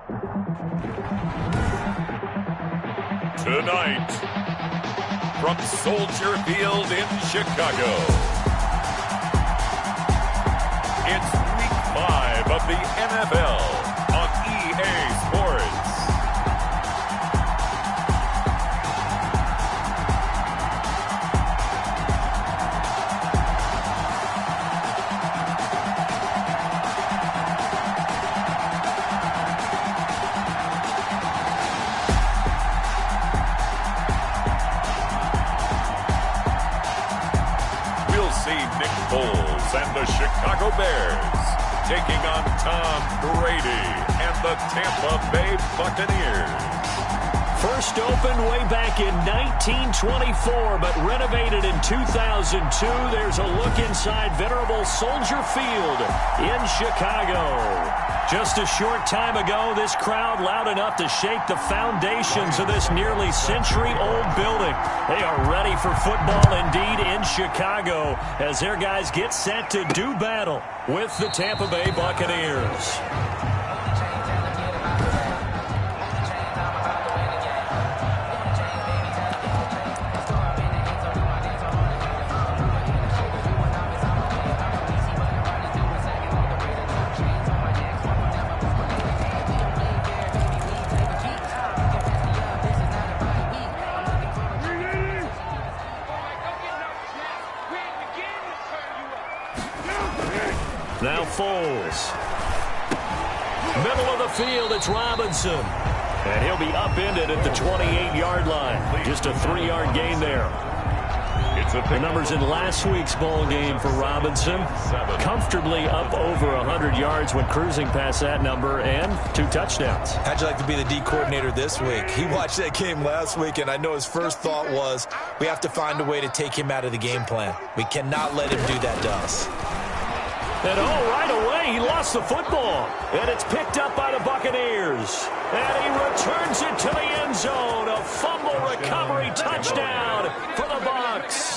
Tonight, from Soldier Field in Chicago, it's Week 5 of the NFL on EA Sports. And the Chicago Bears taking on Tom Brady and the Tampa Bay Buccaneers. First opened way back in 1924, but renovated in 2002. There's a look inside venerable Soldier Field in Chicago. Just a short time ago, this crowd loud enough to shake the foundations of this nearly century-old building. They are ready for football indeed in Chicago as their guys get set to do battle with the Tampa Bay Buccaneers. Now Foles. Middle of the field, it's Robinson. And he'll be upended at the 28-yard line. Just a 3-yard gain there. The numbers in last week's ball game for Robinson. Comfortably up over 100 yards when cruising past that number, and 2 touchdowns. How'd you like to be the D coordinator this week? He watched that game last week, and I know his first thought was, we have to find a way to take him out of the game plan. We cannot let him do that to us. And right away, he lost the football. And it's picked up by the Buccaneers. And he returns it to the end zone. A fumble recovery touchdown for the Bucs.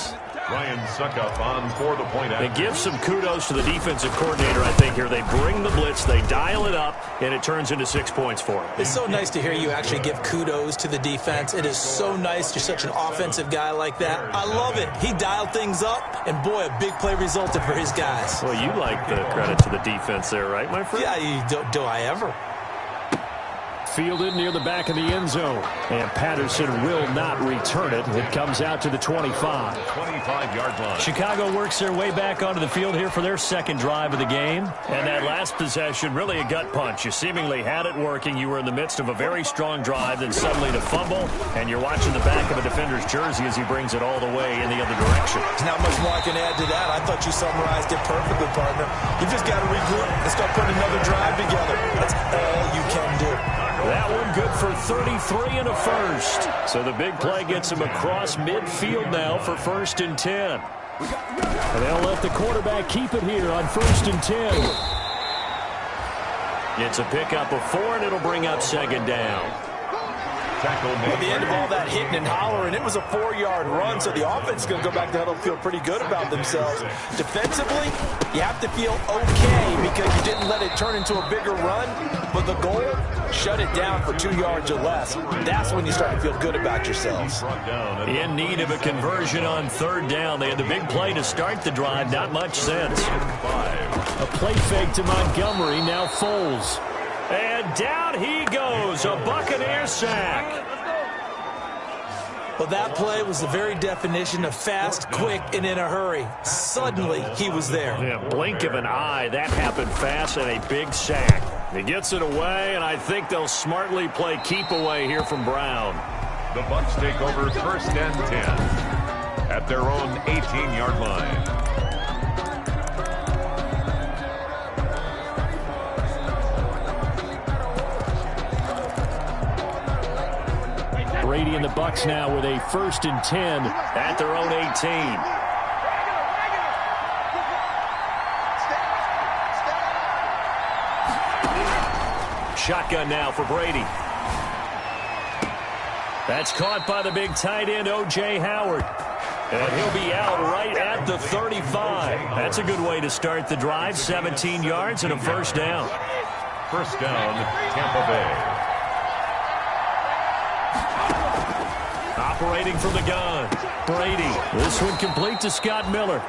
Ryan Suckup on for the point. They give some kudos to the defensive coordinator, I think, here. They bring the blitz, they dial it up, and it turns into 6 points for him. It's so nice to hear you actually give kudos to the defense. It is so nice. You're such an offensive guy like that. I love it. He dialed things up, and boy, a big play resulted for his guys. Well, you like the credit to the defense there, right, my friend? Yeah, do I ever? Fielded near the back of the end zone. And Patterson will not return it. It comes out to the 25. 25-yard line. Chicago works their way back onto the field here for their second drive of the game. And that last possession, really a gut punch. You seemingly had it working. You were in the midst of a very strong drive, then suddenly to fumble. And you're watching the back of a defender's jersey as he brings it all the way in the other direction. There's not much more I can add to that. I thought you summarized it perfectly, partner. You just got to regroup and start putting another drive together. That's all you can do. That one good for 33 and a first. So the big play gets him across midfield now for 1st and 10. And they'll let the quarterback keep it here on 1st and 10. It's a pickup of 4, and it'll bring up 2nd down. At the end of all that hitting and hollering, it was a 4-yard run, so the offense is going to go back to huddle and feel pretty good about themselves. Defensively, you have to feel okay because you didn't let it turn into a bigger run, but the goal, shut it down for 2 yards or less. That's when you start to feel good about yourselves. In need of a conversion on 3rd down. They had the big play to start the drive, not much sense. A play fake to Montgomery, now Foles. And down he goes, a Buccaneer sack. Well, that play was the very definition of fast, quick, and in a hurry. Suddenly, he was there. Yeah, blink of an eye, that happened fast, and a big sack. He gets it away, and I think they'll smartly play keep away here from Brown. The Bucs take over 1st and 10 at their own 18-yard line. Brady and the Bucs now with a 1st and 10 at their own 18. Shotgun now for Brady. That's caught by the big tight end, O.J. Howard. And he'll be out right at the 35. That's a good way to start the drive. 17 yards and a 1st down. First down, Tampa Bay. Operating from the gun, Brady. This one complete to Scott Miller.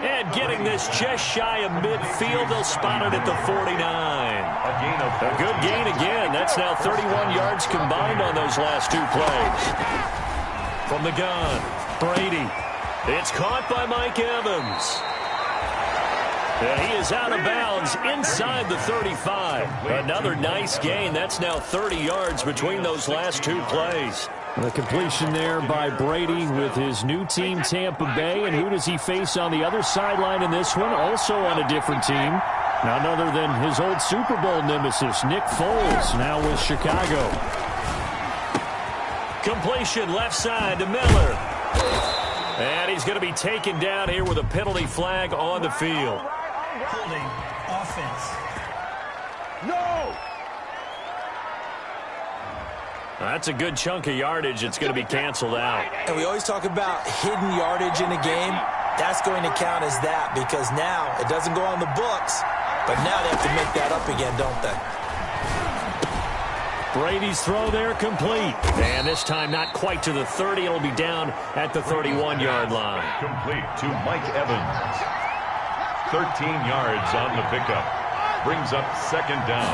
And getting this just shy of midfield, they'll spot it at the 49. A good gain again. That's now 31 yards combined on those last two plays. From the gun, Brady. It's caught by Mike Evans. And he is out of bounds inside the 35. Another nice gain. That's now 30 yards between those last two plays. The completion there by Brady with his new team, Tampa Bay. And who does he face on the other sideline in this one? Also on a different team. None other than his old Super Bowl nemesis, Nick Foles, now with Chicago. Completion left side to Miller. And he's going to be taken down here with a penalty flag on the field. Holding offense. No! That's a good chunk of yardage. It's going to be canceled out. And we always talk about hidden yardage in a game. That's going to count as that because now it doesn't go on the books, but now they have to make that up again, don't they? Brady's throw there complete. And this time not quite to the 30. It'll be down at the 31-yard line. Complete to Mike Evans. 13 yards on the pickup. Brings up second down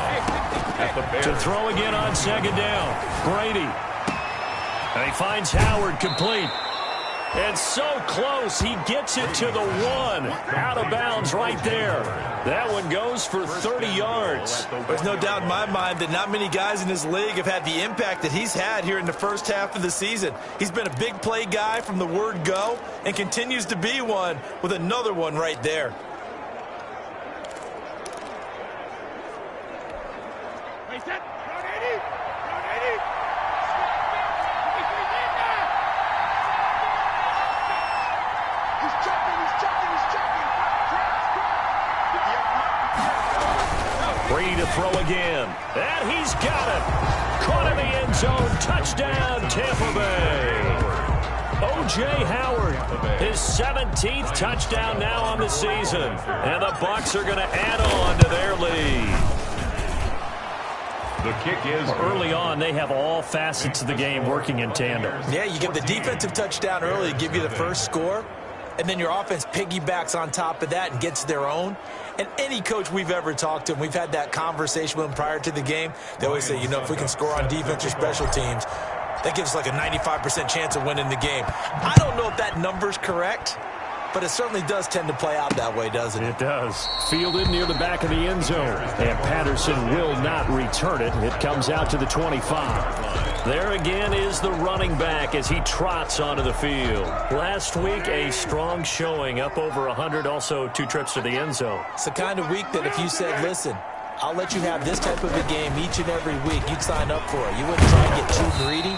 at the Bears. To throw again on second down. Brady. And he finds Howard complete. And so close, he gets it to the 1. Out of bounds right there. That one goes for 30 yards. There's no doubt in my mind that not many guys in this league have had the impact that he's had here in the first half of the season. He's been a big play guy from the word go and continues to be one with another one right there. Brady to throw again. And he's got it. Caught in the end zone. Touchdown, Tampa Bay. O.J. Howard, his 17th touchdown now on the season. And the Bucs are going to add on to their lead. The kick is early on. They have all facets of the game working in tandem. Yeah, you give the defensive touchdown early to give you the first score, and then your offense piggybacks on top of that and gets their own. And any coach we've ever talked to, and we've had that conversation with them prior to the game, they always say, you know, if we can score on defense or special teams, that gives us like a 95% chance of winning the game. I don't know if that number's correct, but it certainly does tend to play out that way, doesn't it? It does. Fielded near the back of the end zone. And Patterson will not return it. It comes out to the 25. There again is the running back as he trots onto the field. Last week, a strong showing, up over 100, also 2 trips to the end zone. It's the kind of week that if you said, listen, I'll let you have this type of a game each and every week, you'd sign up for it. You wouldn't try and get too greedy.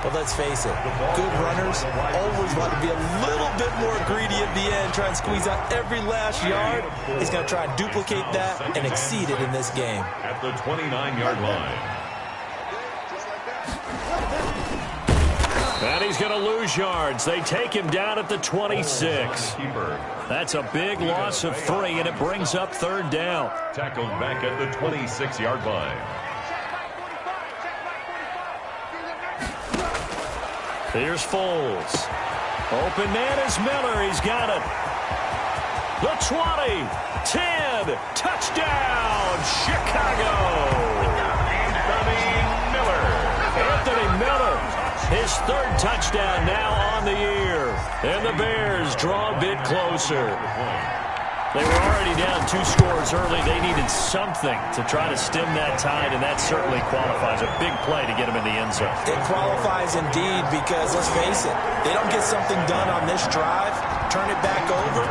But let's face it, good runners always want to be a little bit more greedy at the end, try and squeeze out every last yard. He's going to try and duplicate that and exceed it in this game. At the 29-yard line. And he's going to lose yards. They take him down at the 26. That's a big loss of 3, and it brings up third down. Tackled back at the 26-yard line. Here's Foles. Open man is Miller. He's got it. The 20, 10, touchdown, Chicago. Anthony Miller, his 3rd touchdown now on the year. And the Bears draw a bit closer. They were already down 2 scores early. They needed something to try to stem that tide, and that certainly qualifies. A big play to get them in the end zone. It qualifies indeed because, let's face it, they don't get something done on this drive, turn it back over.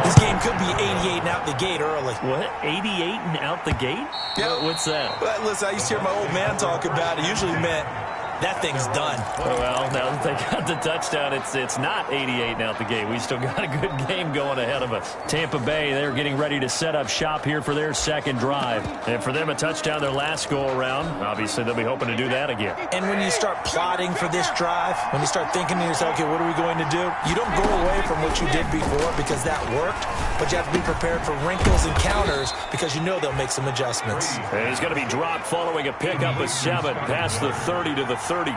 This game could be 88 and out the gate early. What? 88 and out the gate? Yeah. What's that? Well, listen, I used to hear my old man talk about it. Usually meant that thing's done. Well, now that they got the touchdown, it's not 88 now at the gate. We still got a good game going ahead of us. Tampa Bay, they're getting ready to set up shop here for their second drive. And for them, a touchdown their last go-around. Obviously, they'll be hoping to do that again. And when you start plotting for this drive, when you start thinking to yourself, okay, what are we going to do? You don't go away from what you did before because that worked, but you have to be prepared for wrinkles and counters because you know they'll make some adjustments. And he's going to be dropped following a pickup of 7 past the 30 to the 32.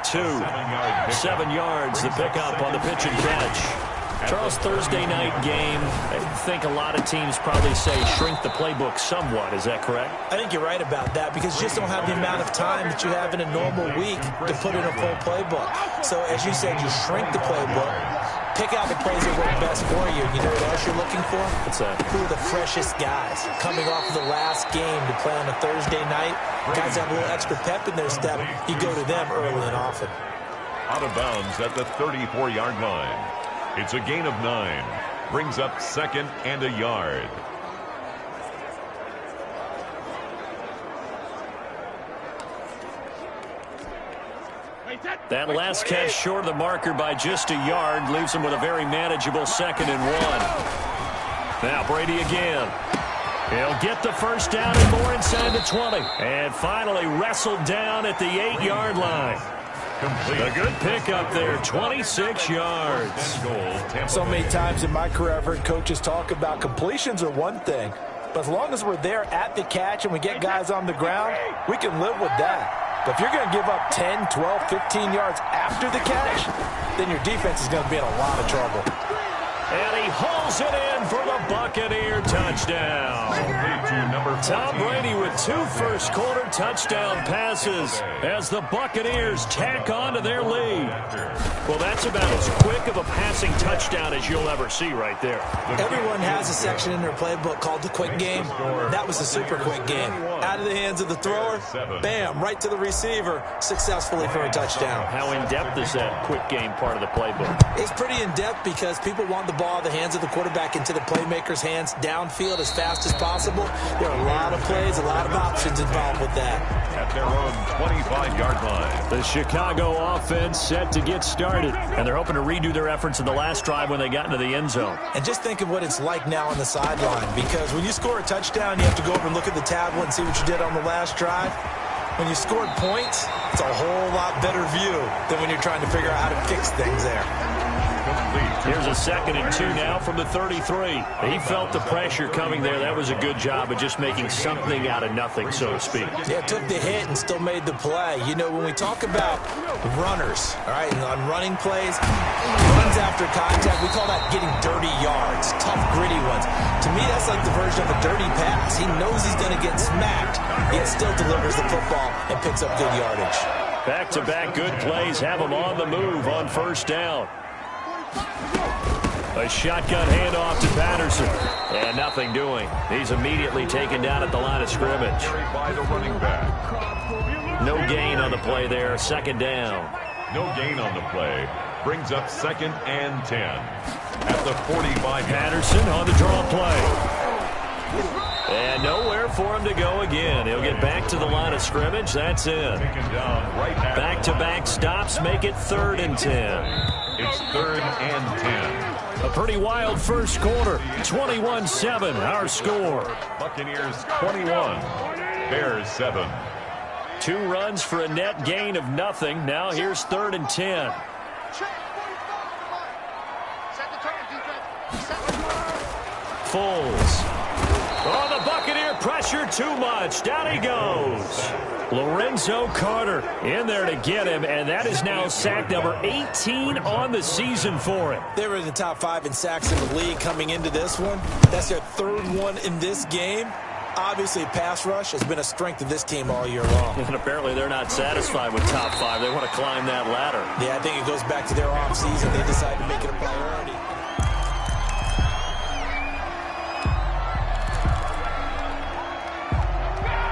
7 yards, the pickup on the pitch and catch. Charles, Thursday night game, I think a lot of teams probably say shrink the playbook somewhat. Is that correct? I think you're right about that because you just don't have the amount of time that you have in a normal week to put in a full playbook. So as you said, you shrink the playbook, pick out the plays that work best for you. You know what else you're looking for? What's that? Who are the freshest guys coming off of the last game to play on a Thursday night? Guys have a little extra pep in their step. You go to them early and often. Out of bounds at the 34-yard line. It's a gain of 9. Brings up 2nd and a yard. That last catch short of the marker by just a yard leaves him with a very manageable 2nd and 1. Now Brady again. He'll get the first down and more inside the 20. And finally wrestled down at the 8-yard line. A good pickup there, 26 yards. So many times in my career I've heard coaches talk about completions are one thing, but as long as we're there at the catch and we get guys on the ground, we can live with that. But if you're going to give up 10, 12, 15 yards after the catch, then your defense is going to be in a lot of trouble. And he hauls it in for the Buccaneer touchdown. Tom Brady with 2 first-quarter touchdown passes as the Buccaneers tack on to their lead. Well, that's about as quick of a passing touchdown as you'll ever see right there. Everyone has a section in their playbook called the quick game. That was a super quick game. Out of the hands of the thrower, bam, right to the receiver, successfully for a touchdown. How in-depth is that quick game part of the playbook? It's pretty in-depth because people want the ball out of the hands of the quarterback into the playmaker's hands downfield as fast as possible. There are a lot of plays, a lot of options involved with that. At their own 25-yard line. The Chicago offense set to get started, and they're hoping to redo their efforts in the last drive when they got into the end zone. And just think of what it's like now on the sideline, because when you score a touchdown, you have to go over and look at the tablet and see what you did on the last drive. When you scored points, it's a whole lot better view than when you're trying to figure out how to fix things there. Here's a 2nd and 2 now from the 33. He felt the pressure coming there. That was a good job of just making something out of nothing, so to speak. Yeah, took the hit and still made the play. You know, when we talk about runners, all right, and on running plays, runs after contact, we call that getting dirty yards, tough, gritty ones. To me, that's like the version of a dirty pass. He knows he's going to get smacked, yet still delivers the football and picks up good yardage. Back-to-back good plays have him on the move on first down. A shotgun handoff to Patterson. And nothing doing. He's immediately taken down at the line of scrimmage. By the running back. No gain on the play there. 2nd down. No gain on the play. Brings up 2nd and 10. At the 45. Patterson on the draw play. And nowhere for him to go again. He'll get back to the line of scrimmage. That's it. Back-to-back stops make it 3rd and 10. It's 3rd and 10. A pretty wild first quarter. 21-7, our score. Buccaneers 21. Bears 7. 2 runs for a net gain of nothing. Now here's 3rd and 10. Foles. Oh, the Buccaneer pressure too much. Down he goes. Lorenzo Carter in there to get him, and that is now sack number 18 on the season for him. They were in the top 5 in sacks in the league coming into this one. That's their 3rd one in this game. Obviously, pass rush has been a strength of this team all year long. And apparently they're not satisfied with top 5. They want to climb that ladder. Yeah, I think it goes back to their offseason. They decided to make it a priority.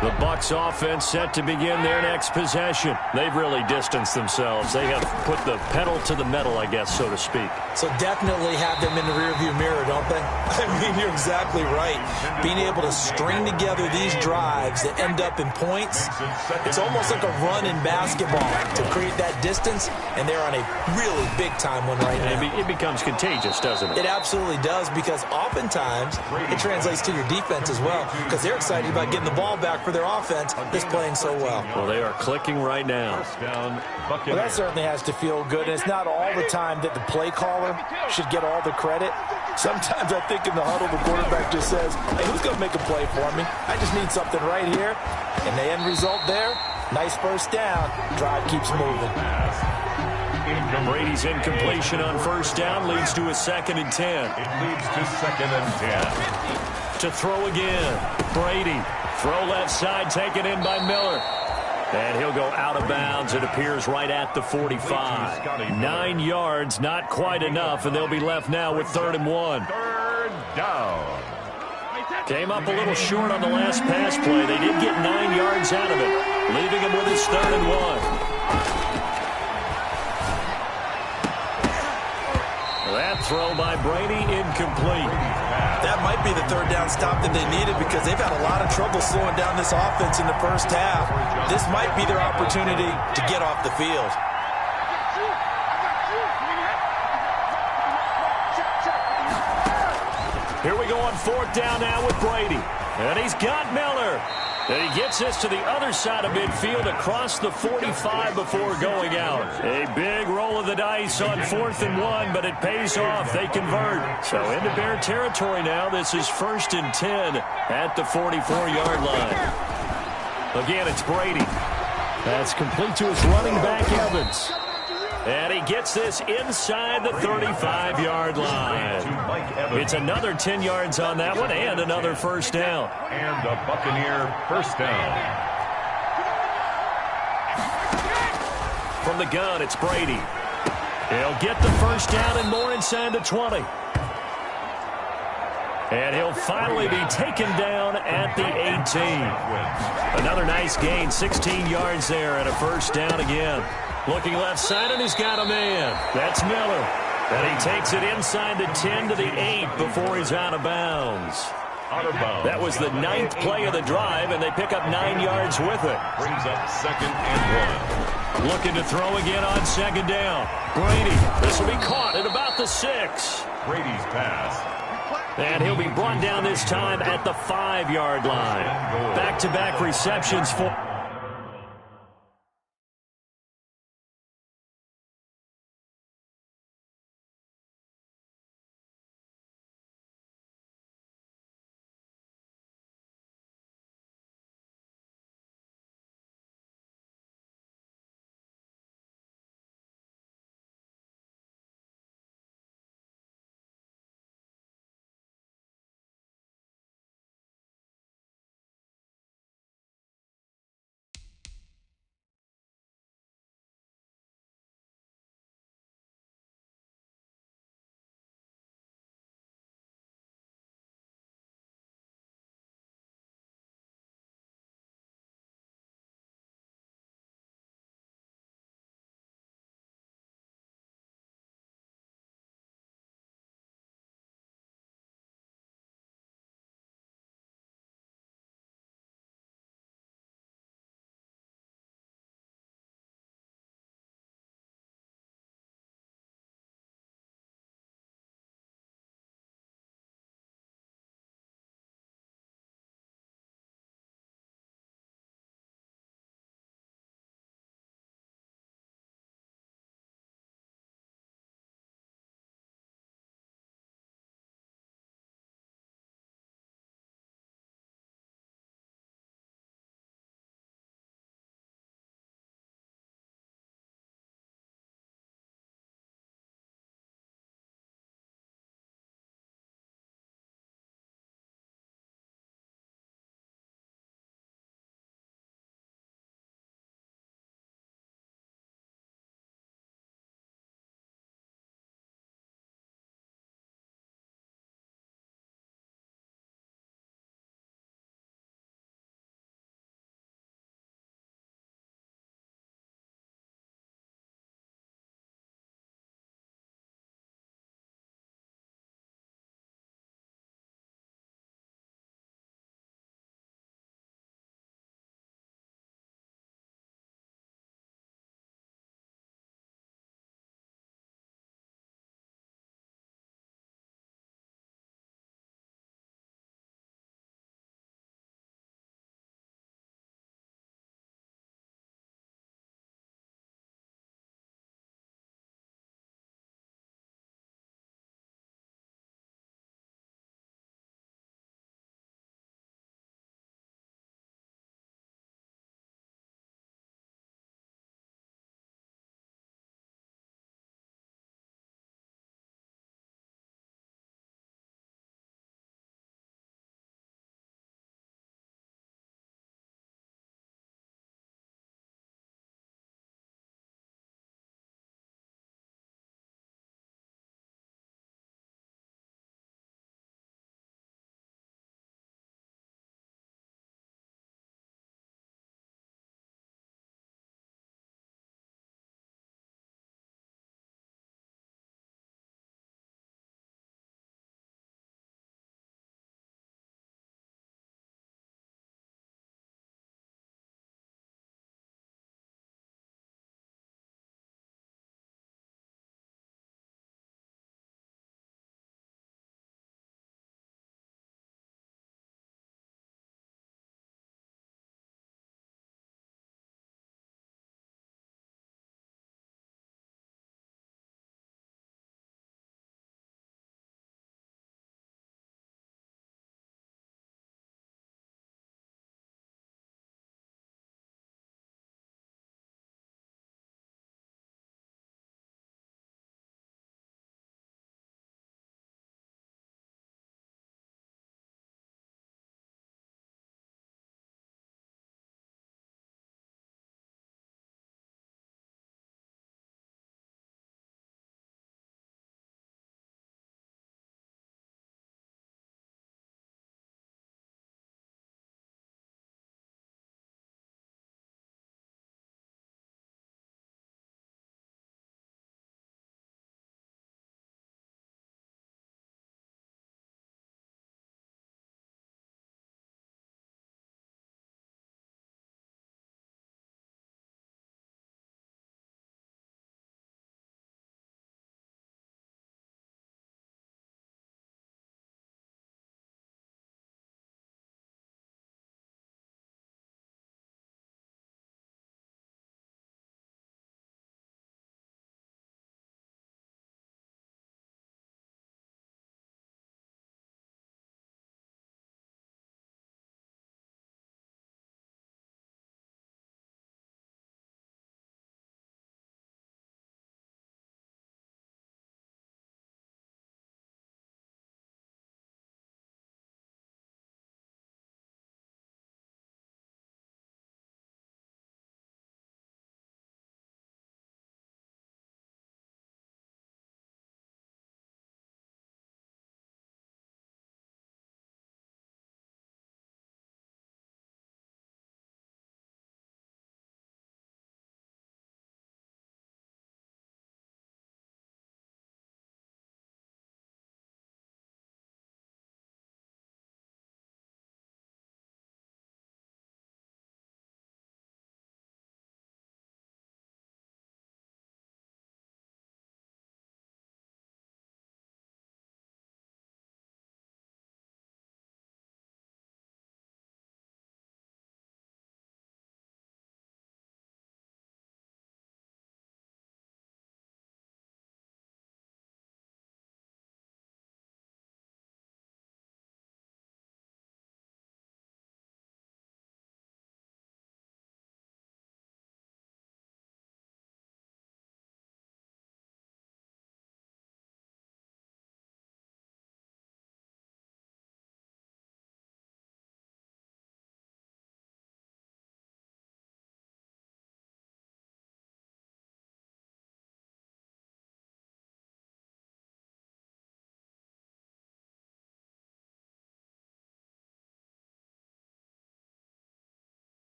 The Bucs offense set to begin their next possession. They've really distanced themselves. They have put the pedal to the metal, I guess, so to speak. So definitely have them in the rearview mirror, don't they? I mean, you're exactly right. Being able to string together these drives that end up in points, it's almost like a run in basketball to create that distance, and they're on a really big-time one right now. It becomes contagious, doesn't it? It absolutely does, because oftentimes it translates to your defense as well, because they're excited about getting the ball back for their offense that's playing so well. Well, they are clicking right now. Well, that certainly has to feel good, and it's not all the time that the play caller should get all the credit. Sometimes I think in the huddle, the quarterback just says, hey, who's going to make a play for me? I just need something right here. And the end result there, nice first down. Drive keeps moving. Brady's incompletion on first down leads to a 2nd and 10. It leads to 2nd and 10. To throw again. Brady. Throw left side, taken in by Miller. And he'll go out of bounds. It appears right at the 45. 9 yards, not quite enough, and they'll be left now with 3rd and 1. 3rd down. Came up a little short on the last pass play. They did get 9 yards out of it, leaving him with his 3rd and 1. That throw by Brady incomplete. That might be the 3rd down stop that they needed, because they've had a lot of trouble slowing down this offense in the first half. This might be their opportunity to get off the field. Here we go on 4th down now with Brady. And he's got Miller. And he gets this to the other side of midfield across the 45 before going out. A big roll of the dice on 4th and 1, but it pays off. They convert. So into Bear territory now. This is 1st and 10 at the 44-yard line. Again, it's Brady. That's complete to his running back, Evans. And he gets this inside the 35-yard line. It's another 10 yards on that one and another first down. And a Buccaneer first down. From the gun, it's Brady. He'll get the first down and more inside the 20. And he'll finally be taken down at the 18. Another nice gain, 16 yards there and a first down again. Looking left side, and he's got a man. That's Miller. And he takes it inside the 10 to the 8 before he's out of bounds. That was the 9th play of the drive, and they pick up 9 yards with it. Brings up 2nd and 1. Looking to throw again on 2nd down. Brady, this will be caught at about the 6. Brady's pass. And he'll be brought down this time at the 5-yard line. Back-to-back receptions for...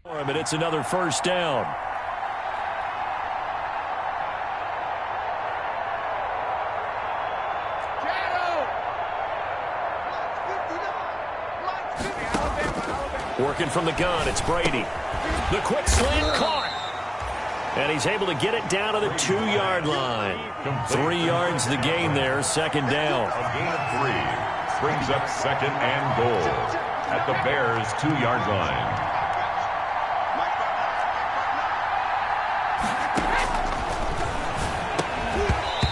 But it's another first down. Working from the gun, it's Brady. The quick slant caught. And he's able to get it down to the 2-yard line. 3 yards the gain there, second down. A gain of 3 brings up second and goal at the Bears' 2-yard line.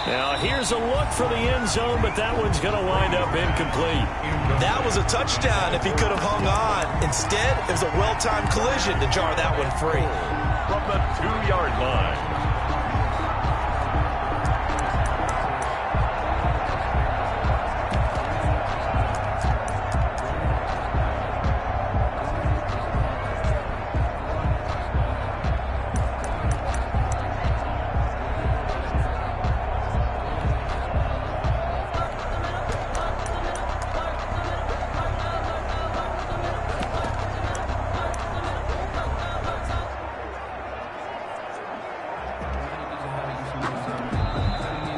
Now here's a look for the end zone, but that one's going to wind up incomplete. That was a touchdown if he could have hung on. Instead, it was a well-timed collision to jar that one free. From the 2-yard line.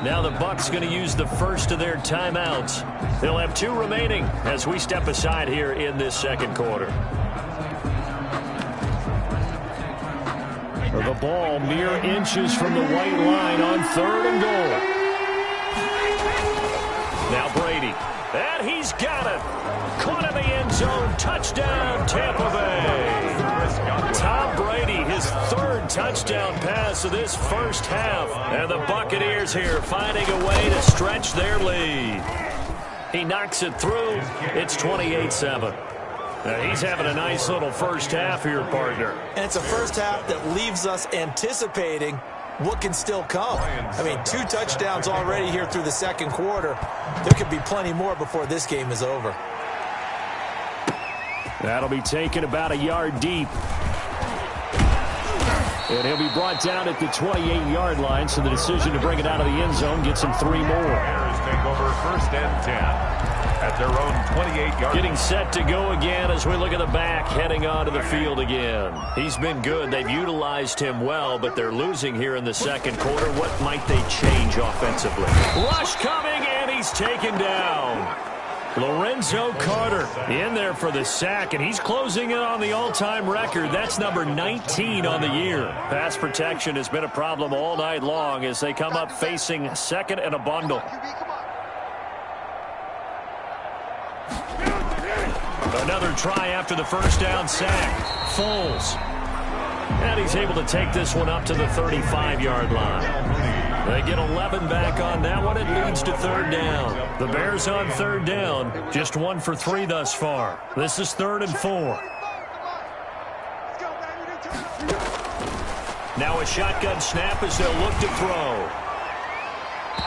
Now the Bucs going to use the first of their timeouts. They'll have 2 remaining as we step aside here in this second quarter. The ball mere inches from the white line on 3rd and goal. Now Brady. And he's got it. Caught in the end zone. Touchdown, Tampa Bay. Tom Brady, his 3rd touchdown pass of this first half. And the Buccaneers here finding a way to stretch their lead. He knocks it through. It's 28-7. He's having a nice little first half here, partner. And it's a first half that leaves us anticipating what can still come. I mean, 2 touchdowns already here through the second quarter. There could be plenty more before this game is over. That'll be taken about a yard deep. And he'll be brought down at the 28-yard line, so the decision to bring it out of the end zone gets him 3 more. Bears take over 1st and 10 at their own 28-yard line. Getting set to go again as we look at the back, heading onto the field again. He's been good. They've utilized him well, but they're losing here in the second quarter. What might they change offensively? Rush coming, and he's taken down. Lorenzo Carter in there for the sack, and he's closing in on the all-time record. That's number 19 on the year. Pass protection has been a problem all night long as they come up facing 2nd and a bundle. Another try after the first down sack. Foles. And he's able to take this one up to the 35-yard line. They get 11 back on that one. It leads to 3rd down. The Bears on 3rd down. Just 1 for 3 thus far. This is 3rd and 4. Now a shotgun snap as they'll look to throw.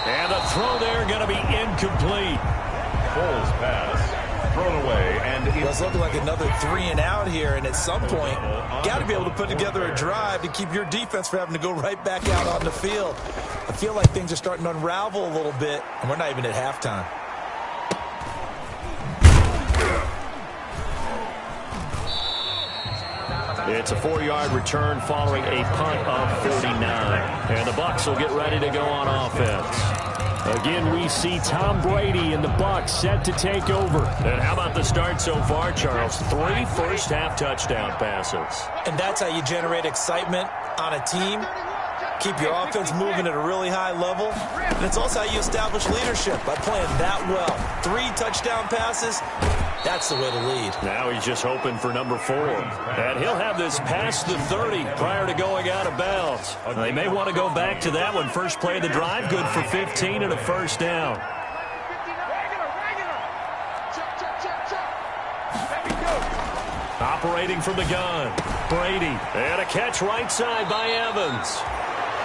And the throw there going to be incomplete. Foles pass. Thrown away, and it's looking like another 3 and out here, and at some point, got to be able to put together a drive to keep your defense from having to go right back out on the field. I feel like things are starting to unravel a little bit, and we're not even at halftime. It's a 4-yard return following a punt of 49. And the Bucs will get ready to go on offense. Again, we see Tom Brady and the Bucs set to take over. And how about the start so far, Charles? 3 first-half touchdown passes. And that's how you generate excitement on a team. Keep your offense moving at a really high level. And it's also how you establish leadership by playing that well. 3 touchdown passes. That's the way to lead. Now he's just hoping for number 4. And he'll have this past the 30 prior to going out of bounds. They may want to go back to that one. First play of the drive, good for 15 and a first down. Operating from the gun, Brady. And a catch right side by Evans.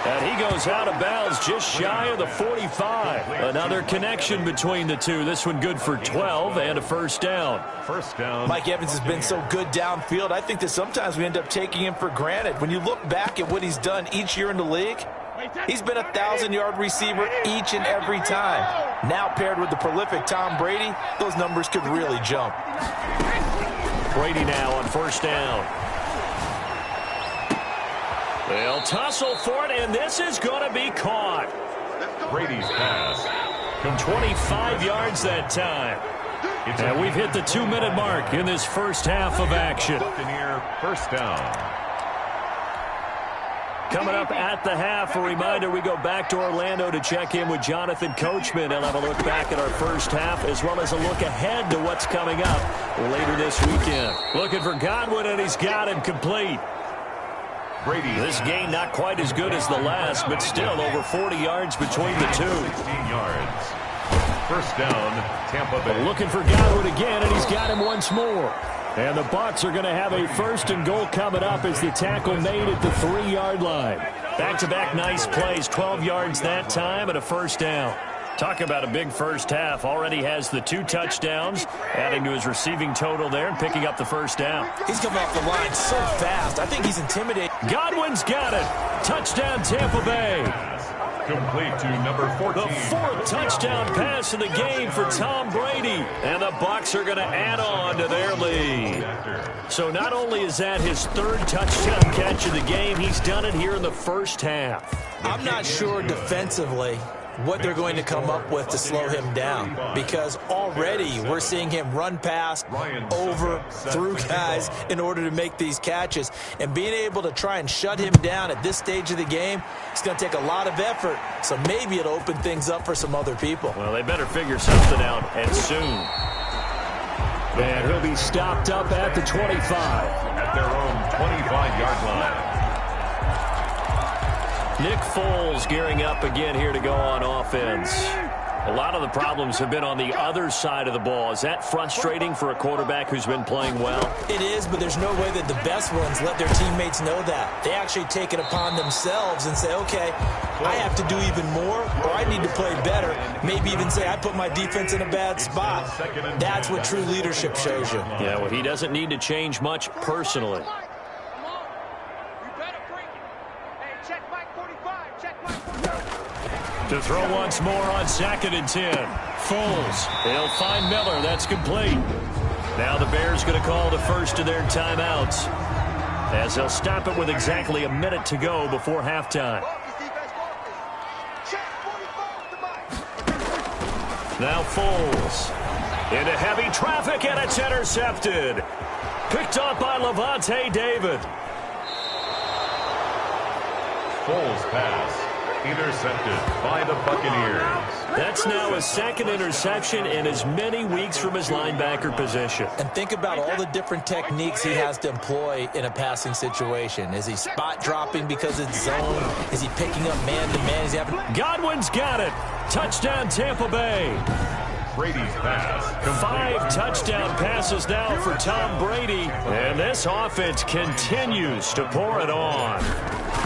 And he goes out of bounds just shy of the 45. Another connection between the two. This one good for 12 and a first down. First down. Mike Evans has been so good downfield. I think that sometimes we end up taking him for granted. When you look back at what he's done each year in the league, he's been a 1,000-yard receiver each and every time. Now paired with the prolific Tom Brady, those numbers could really jump. Brady now on first down. They'll tussle for it, and this is going to be caught. Brady's pass. 25 yards that time. And we've hit the 2-minute mark in this first half of action. Buccaneer first down. Coming up at the half, a reminder, we go back to Orlando to check in with Jonathan Coachman and have a look back at our first half, as well as a look ahead to what's coming up later this weekend. Looking for Godwin, and he's got him complete. Brady. This game not quite as good as the last, but still over 40 yards between the two. 16 yards. First down, Tampa Bay. Looking for Godwin again, and he's got him once more. And the Bucs are going to have a first and goal coming up as the tackle made at the 3-yard line. Back-to-back nice plays, 12 yards that time and a first down. Talk about a big first half. Already has the 2 touchdowns, adding to his receiving total there and picking up the first down. He's coming off the line so fast. I think he's intimidating. Godwin's got it. Touchdown, Tampa Bay. Complete to number 14. The 4th touchdown pass of the game for Tom Brady. And the Bucs are going to add on to their lead. So not only is that his 3rd touchdown catch of the game, he's done it here in the first half. I'm not sure defensively what they're going to come up with to slow him down, because already we're seeing him run past, over, through guys in order to make these catches. And being able to try and shut him down at this stage of the game, it's going to take a lot of effort. So maybe it'll open things up for some other people. Well, they better figure something out, and soon. And he'll be stopped up at the 25. At their own 25-yard line. Nick Foles gearing up again here to go on offense. A lot of the problems have been on the other side of the ball. Is that frustrating for a quarterback who's been playing well? It is, but there's no way that the best ones let their teammates know that. They actually take it upon themselves and say, okay, I have to do even more, or I need to play better. Maybe even say, I put my defense in a bad spot. That's what true leadership shows you. Yeah, well, he doesn't need to change much personally. To throw once more on 2nd and 10. Foles. They'll find Miller. That's complete. Now the Bears going to call the first of their timeouts, as they'll stop it with exactly a minute to go before halftime. Now Foles. Into heavy traffic, and it's intercepted. Picked up by Levante David. Foles pass. Intercepted by the Buccaneers. That's now his 2nd interception in as many weeks from his linebacker position. And think about all the different techniques he has to employ in a passing situation. Is he spot dropping because it's zone? Is he picking up man-to-man? Is he having... Godwin's got it. Touchdown, Tampa Bay. Brady's pass. 5 touchdown passes now for Tom Brady. And this offense continues to pour it on.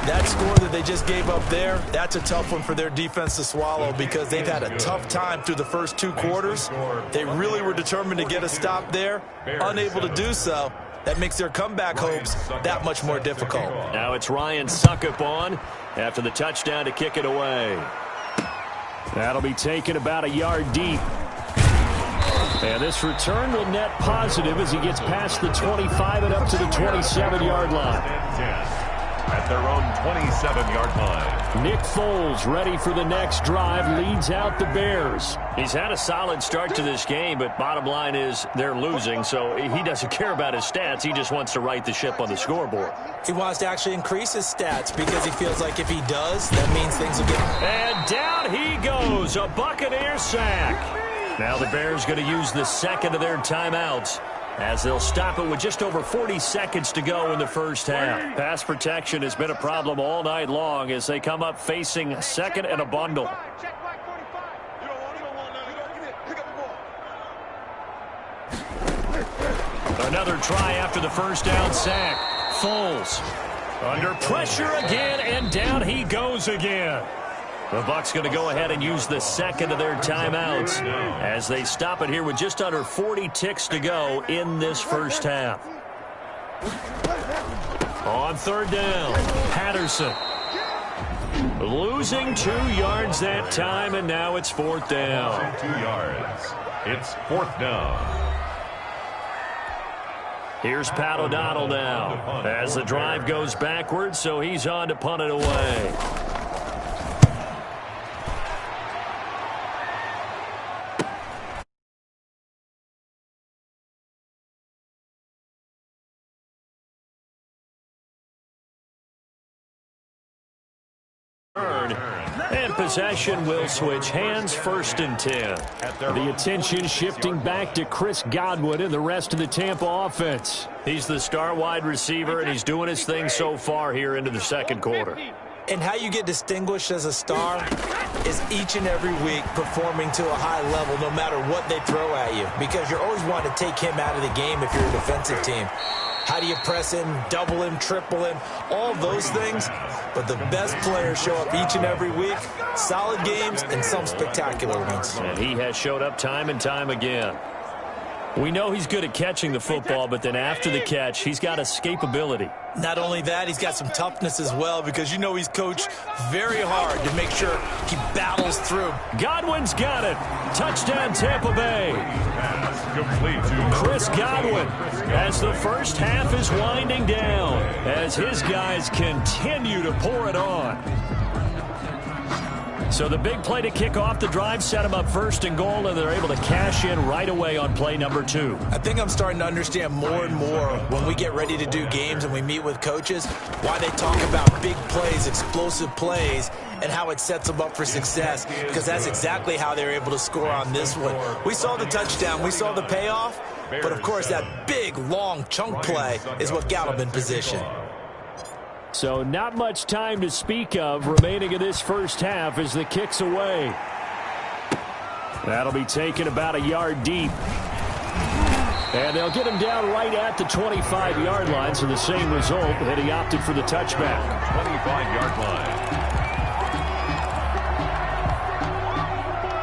That score that they just gave up there, that's a tough one for their defense to swallow, because they've had a tough time through the first 2 quarters. They really were determined to get a stop there, unable to do so. That makes their comeback hopes that much more difficult. Now it's Ryan Suckup on after the touchdown to kick it away. That'll be taken about a yard deep. And this return will net positive as he gets past the 25 and up to the 27-yard line. At their own 27-yard line. Nick Foles ready for the next drive, leads out the Bears. He's had a solid start to this game, but bottom line is they're losing, so he doesn't care about his stats. He just wants to right the ship on the scoreboard. He wants to actually increase his stats, because he feels like if he does, that means things will get... And down he goes, a Buccaneer sack. Now the Bears going to use the 2nd of their timeouts, as they'll stop it with just over 40 seconds to go in the first half. Pass protection has been a problem all night long as they come up facing 2nd and a bundle. Another try after the first down sack. Foles under pressure again, and down he goes again. The Bucs going to go ahead and use the 2nd of their timeouts as they stop it here with just under 40 ticks to go in this first half. On 3rd down, Patterson. Losing 2 yards that time, and now it's 4th down. 2 yards. It's 4th down. Here's Pat O'Donnell now as the drive goes backwards, so he's on to punt it away. And possession will switch hands, 1st and 10. The attention shifting back to Chris Godwin and the rest of the Tampa offense. He's the star wide receiver, and he's doing his thing so far here into the 2nd quarter. And how you get distinguished as a star is each and every week performing to a high level no matter what they throw at you, because you're always wanting to take him out of the game if you're a defensive team. How do you press him, double him, triple him, all those things? But the best players show up each and every week. Solid games and some spectacular ones. And he has showed up time and time again. We know he's good at catching the football, but then after the catch, he's got escapability. Not only that, he's got some toughness as well, because you know he's coached very hard to make sure he battles through. Godwin's got it. Touchdown, Tampa Bay. Chris Godwin, as the first half is winding down, as his guys continue to pour it on. So the big play to kick off the drive set them up 1st and goal, and they're able to cash in right away on play number 2. I think I'm starting to understand more and more when we get ready to do games and we meet with coaches why they talk about big plays, explosive plays, and how it sets them up for success, because that's exactly how they were able to score on this one. We saw the touchdown. We saw the payoff. But, of course, that big, long chunk play is what got them in position. So not much time to speak of remaining in this first half as the kick's away. That'll be taken about a yard deep. And they'll get him down right at the 25-yard line, so the same result, and he opted for the touchback. 25-yard line.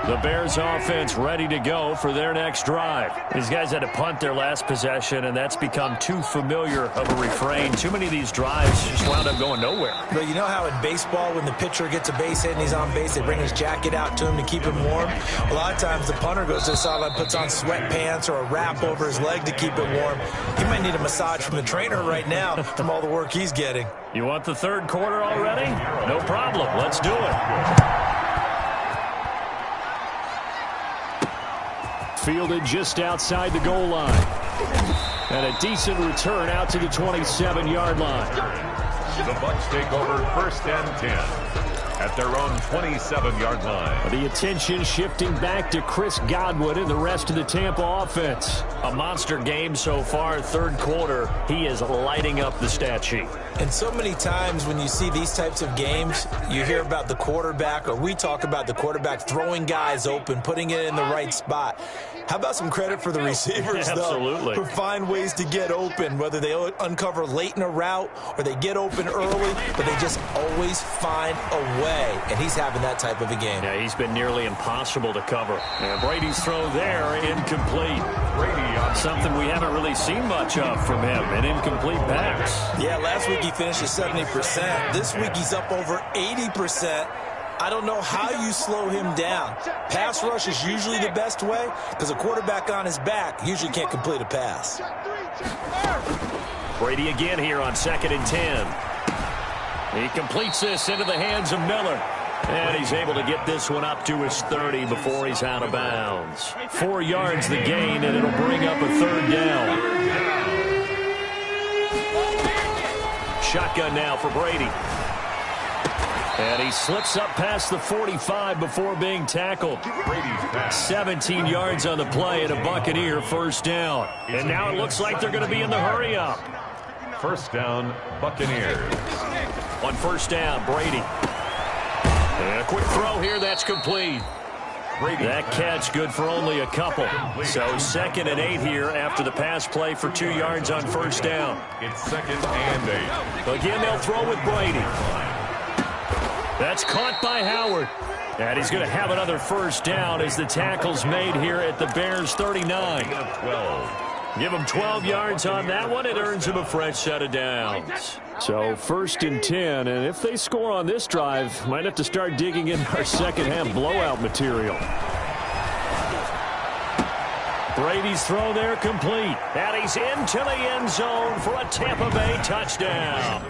The Bears offense ready to go for their next drive. These guys had to punt their last possession, and that's become too familiar of a refrain. Too many of these drives just wound up going nowhere. But you know how in baseball, when the pitcher gets a base hit and he's on base, they bring his jacket out to him to keep him warm? A lot of times the punter goes to the sideline, puts on sweatpants or a wrap over his leg to keep it warm. He might need a massage from the trainer right now from all the work he's getting. You want the 3rd quarter already? No problem. Let's do it. Fielded just outside the goal line. And a decent return out to the 27-yard line. The Bucs take over 1st and 10 at their own 27-yard line. The attention shifting back to Chris Godwin and the rest of the Tampa offense. A monster game so far, 3rd quarter. He is lighting up the stat sheet. And so many times when you see these types of games, you hear about the quarterback, or we talk about the quarterback throwing guys open, putting it in the right spot. How about some credit for the receivers, Absolutely. though, who find ways to get open, whether they uncover late in a route or they get open early, but they just always find a way. And he's having that type of a game. Yeah, he's been nearly impossible to cover. And Brady's throw there, incomplete. Something we haven't really seen much of from him, an incomplete pass. Yeah, last week he finished at 70%. This week he's up over 80%. I don't know how you slow him down. Pass rush is usually the best way, because a quarterback on his back usually can't complete a pass. Brady again here on 2nd and 10. He completes this into the hands of Miller. And he's able to get this one up to his 30 before he's out of bounds. 4 yards the gain, and it'll bring up a 3rd down. Shotgun now for Brady. And he slips up past the 45 before being tackled. 17 yards on the play and a Buccaneer 1st down. And now it looks like they're going to be in the hurry up. 1st down, Buccaneers. On 1st down, Brady. And a quick throw here, that's complete. That catch good for only a couple. So 2nd and 8 here after the pass play for 2 yards on 1st down. It's 2nd and 8. Again, they'll throw with Brady. That's caught by Howard. And he's going to have another 1st down as the tackle's made here at the Bears 39. 12. Give him 12 yards on that one. It earns him a fresh set of downs. So 1st and 10, and if they score on this drive, might have to start digging in our 2nd half blowout material. Brady's throw there complete. And he's into the end zone for a Tampa Bay touchdown.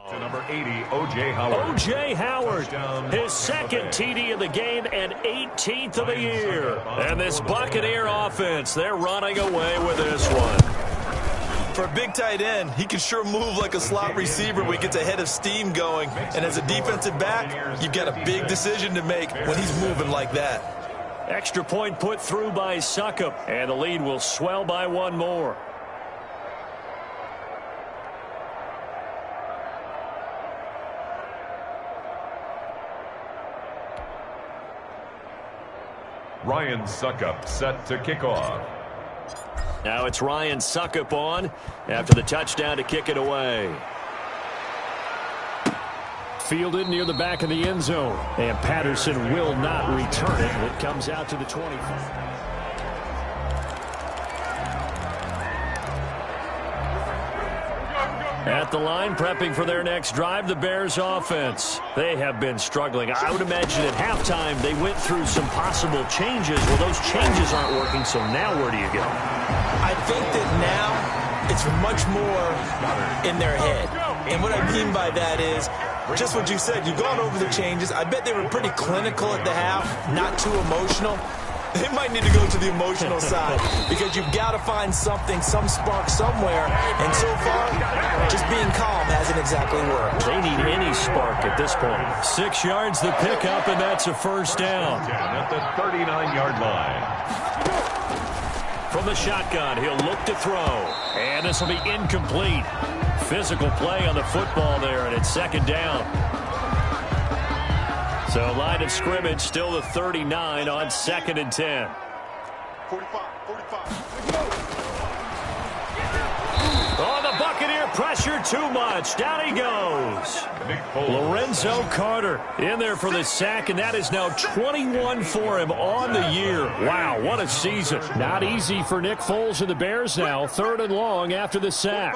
To number 80, O.J. Howard. O.J. Howard, his second TD of the game and 18th of the year. And this Buccaneer offense, they're running away with this one. For a big tight end, he can sure move like a slot receiver when he gets a head of steam going. And as a defensive back, you've got a big decision to make when he's moving like that. Extra point put through by Succop, and the lead will swell by one more. Ryan Succop set to kick off. Now it's Ryan Succop on after the touchdown to kick it away. Fielded near the back of the end zone, and Patterson will not return it. It comes out to the 25. At the line, prepping for their next drive, the Bears offense. They have been struggling. I would imagine at halftime they went through some possible changes. Well, those changes aren't working, so now where do you go? I think that now it's much more in their head. And what I mean by that is just what you said. You've gone over the changes. I bet they were pretty clinical at the half, not too emotional. They might need to go to the emotional side because you've got to find something, some spark somewhere. And so far, just being calm hasn't exactly worked. They need any spark at this point. 6 yards the pickup, and that's a first down. At the 39-yard line. From the shotgun, he'll look to throw. And this will be incomplete. Physical play on the football there, and it's second down. So line of scrimmage still the 39 on 2nd and 10. 45. Oh, the Buccaneer pressure too much. Down he goes. Lorenzo Carter in there for the sack, and that is now 21 for him on the year. Wow, what a season. Not easy for Nick Foles and the Bears now. 3rd and long after the sack.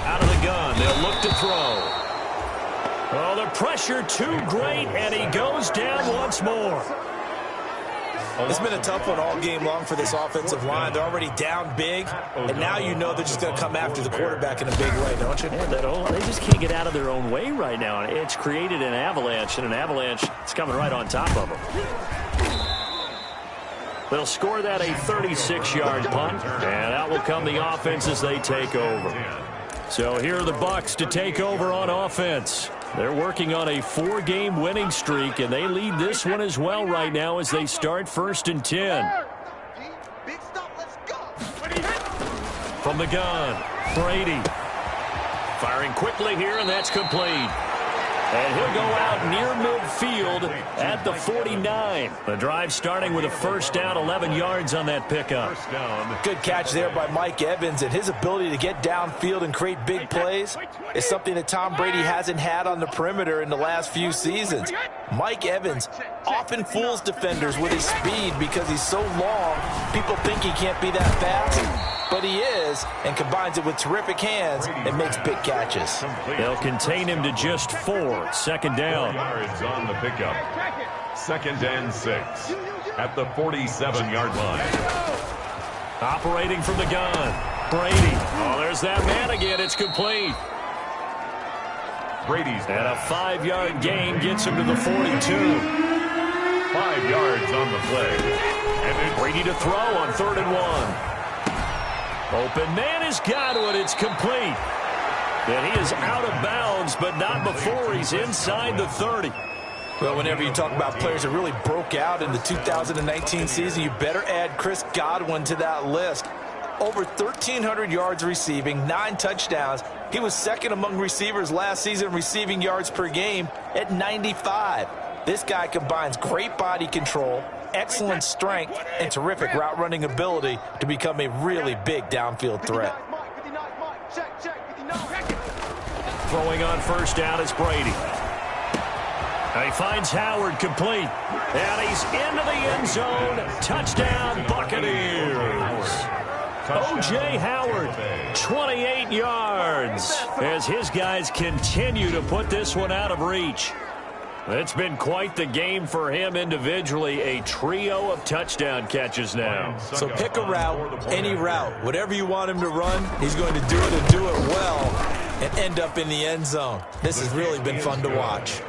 Out of the gun, they'll look to throw. Oh, the pressure too great, and he goes down once more. It's been a tough one all game long for this offensive line. They're already down big, and now you know they're just going to come after the quarterback in a big way, don't you? Yeah, they just can't get out of their own way right now. It's created an avalanche, and an avalanche is coming right on top of them. They'll score that a 36-yard punt, and out will come the offense as they take over. So here are the Bucs to take over on offense. They're working on a 4-game winning streak, and they lead this one as well right now as they start 1st and 10. From the gun, Brady. Firing quickly here, and that's complete. And he'll go out near midfield at the 49. The drive starting with a first down, 11 yards on that pickup. Good catch there by Mike Evans, and his ability to get downfield and create big plays is something that Tom Brady hasn't had on the perimeter in the last few seasons. Mike Evans often fools defenders with his speed because he's so long. People think he can't be that fast, but he is, and combines it with terrific hands and makes big catches. They'll contain him to just 4. 2nd down. Yards on the pickup. 2nd and 6 at the 47-yard line. Operating from the gun, Brady. Oh, there's that man again. It's complete. Brady's and a 5-yard gain gets him to the 42. 5 yards on the play. And Brady to throw on 3rd and 1. Open man is Godwin. It's complete. And he is out of bounds, but not before he's inside the 30. Well, whenever you talk about players that really broke out in the 2019 season, you better add Chris Godwin to that list. Over 1,300 yards receiving, 9 touchdowns. He was 2nd among receivers last season receiving yards per game at 95. This guy combines great body control, excellent strength, and terrific route running ability to become a really big downfield threat. Throwing on first down is Brady. He finds Howard complete. And he's into the end zone. Touchdown, Buccaneers. O.J. Howard, 28 yards, as his guys continue to put this one out of reach. It's been quite the game for him individually. A trio of touchdown catches now. So pick a route, any route. Whatever you want him to run, he's going to do it and do it well and end up in the end zone. This has really been fun to watch.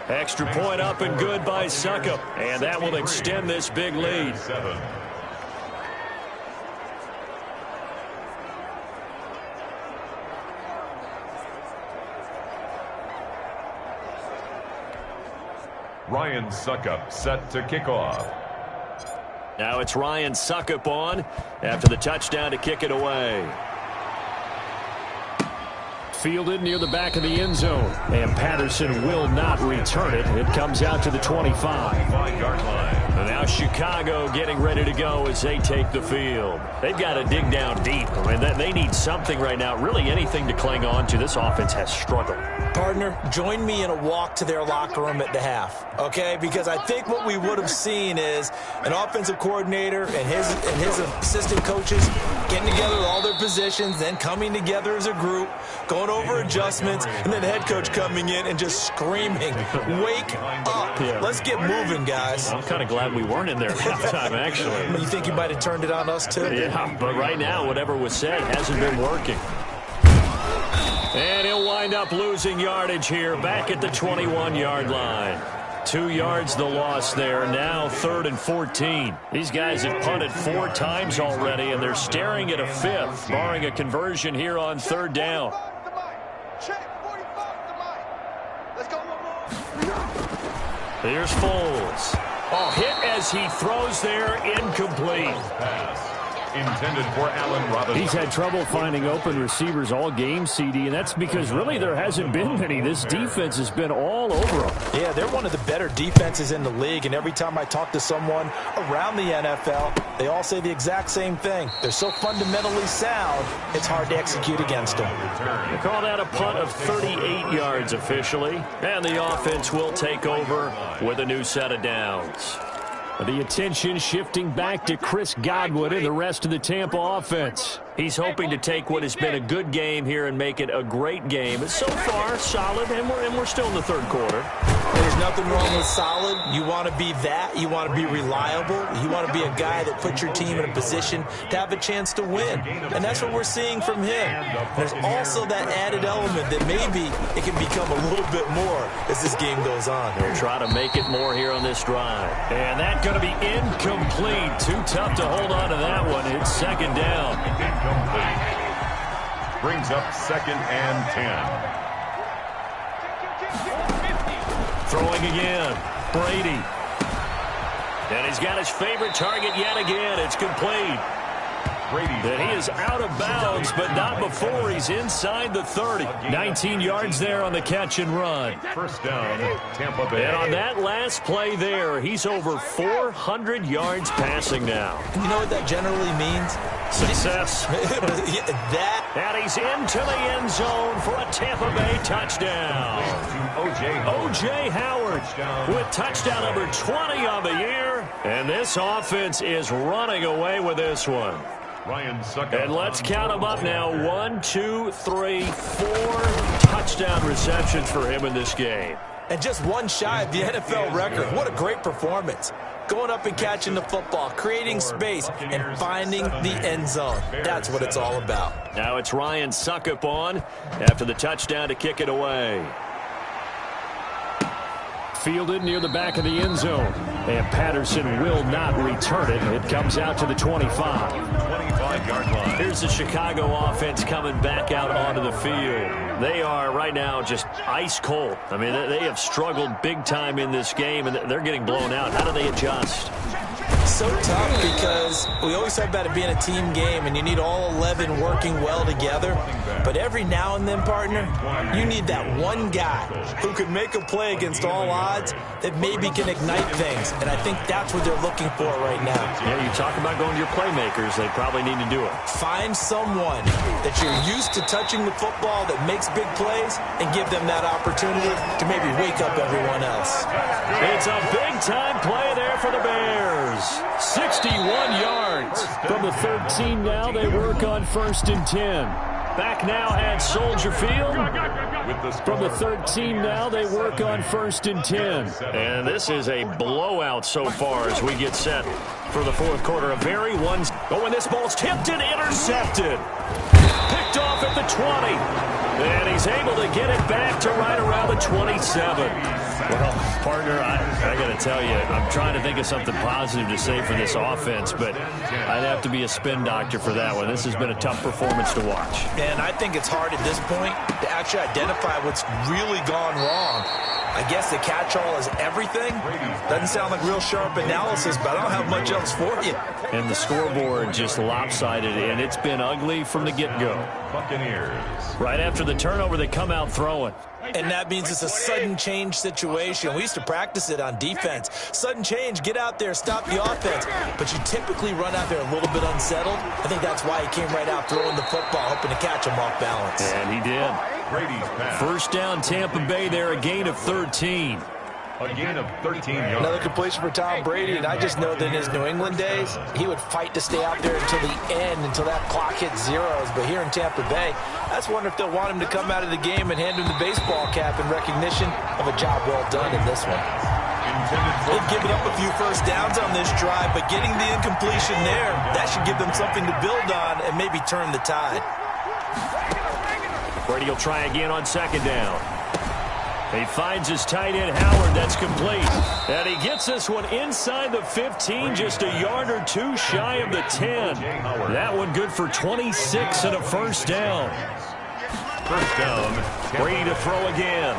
Extra point up and good by Succop. And that will extend this big lead. Ryan Succop set to kick off. Now it's Ryan Succop on after the touchdown to kick it away. Fielded near the back of the end zone. And Patterson will not return it. It comes out to the 25-yard line. And now Chicago getting ready to go as they take the field. They've got to dig down deep. I mean, they need something right now, really anything to cling on to. This offense has struggled. Partner, join me in a walk to their locker room at the half, okay? Because I think what we would have seen is an offensive coordinator and his assistant coaches getting together with all their positions, then coming together as a group, going over adjustments, and then the head coach coming in and just screaming, wake up. Yeah. Let's get moving, guys. I'm kind of glad we weren't in there at halftime, actually. You think you might have turned it on us, too? Yeah, but right now, whatever was said hasn't been working. And he'll wind up losing yardage here back at the 21-yard line. 2 yards the loss there. Now 3rd and 14. These guys have punted 4 times already, and they're staring at a 5th, barring a conversion here on 3rd down. Here's Foles. Oh, hit as he throws there, incomplete. Intended for Allen Robinson. He's had trouble finding open receivers all game, CD, and that's because really there hasn't been many. This defense has been all over them. Yeah, they're one of the better defenses in the league, and every time I talk to someone around the NFL, they all say the exact same thing. They're so fundamentally sound, it's hard to execute against them. They call that a punt of 38 yards officially, and the offense will take over with a new set of downs. The attention shifting back to Chris Godwin and the rest of the Tampa offense. He's hoping to take what has been a good game here and make it a great game. It's so far solid, and we're still in the 3rd quarter. There's nothing wrong with solid. You want to be that. You want to be reliable. You want to be a guy that puts your team in a position to have a chance to win. And that's what we're seeing from him. There's also that added element that maybe it can become a little bit more as this game goes on. They'll try to make it more here on this drive. And that's going to be incomplete. Too tough to hold on to that one. It's 2nd down. Incomplete. Brings up 2nd and 10. Throwing again. Brady. And he's got his favorite target yet again. It's complete. Brady. And he is out of bounds, but not before he's inside the 30. 19 yards there on the catch and run. 1st down, Tampa Bay. And on that last play there, he's over 400 yards passing now. You know what that generally means? Success. And he's into the end zone for a Tampa Bay touchdown. O.J. Howard with touchdown number 20 on the year. And this offense is running away with this one. Ryan Succop. And let's count them up now. 1, 2, 3, 4 touchdown receptions for him in this game. And just one shy of the NFL record. What a great performance. Going up and catching the football, creating space, and finding the end zone. That's what it's all about. Now it's Ryan Succop on after the touchdown to kick it away. Fielded near the back of the end zone. And Patterson will not return it. It comes out to the 25. 25-yard line. Here's the Chicago offense coming back out onto the field. They are right now just ice cold. I mean, they have struggled big time in this game, and they're getting blown out. How do they adjust? So tough because we always talk about it being a team game and you need all 11 working well together. But every now and then, partner, you need that one guy who can make a play against all odds that maybe can ignite things. And I think that's what they're looking for right now. Yeah, you talk about going to your playmakers. They probably need to do it. Find someone that you're used to touching the football that makes big plays and give them that opportunity to maybe wake up everyone else. It's a big-time play there for the Bears. 61 yards. From the 13 now, they work on 1st and 10. Back now at Soldier Field. From the 13 now, they work on 1st and 10. And this is a blowout so far as we get set for the fourth quarter. A very one. Oh, and this ball's tipped and intercepted. Picked off at the 20. And he's able to get it back to right around the 27. Well, partner, I got to tell you, I'm trying to think of something positive to say for this offense, but I'd have to be a spin doctor for that one. This has been a tough performance to watch. And I think it's hard at this point to actually identify what's really gone wrong. I guess the catch-all is everything. Doesn't sound like real sharp analysis, but I don't have much else for you. And the scoreboard just lopsided, and it's been ugly from the get-go. Buccaneers. Right after the turnover, they come out throwing. And that means it's a sudden change situation. We used to practice it on defense. Sudden change, get out there, stop the offense. But you typically run out there a little bit unsettled. I think that's why he came right out throwing the football, hoping to catch him off balance. And he did. Brady's pass. First down, Tampa Bay there, a gain of 13. A gain of 13 yards. Another completion for Tom Brady, and I just know that in his New England days, he would fight to stay out there until the end, until that clock hit zeros. But here in Tampa Bay, I just wonder if they'll want him to come out of the game and hand him the baseball cap in recognition of a job well done in this one. They've given up a few first downs on this drive, but getting the incompletion there, that should give them something to build on and maybe turn the tide. Brady will try again on second down. He finds his tight end, Howard. That's complete. And he gets this one inside the 15, just a yard or two shy of the 10. That one good for 26 and a first down. First down. Brady to throw again.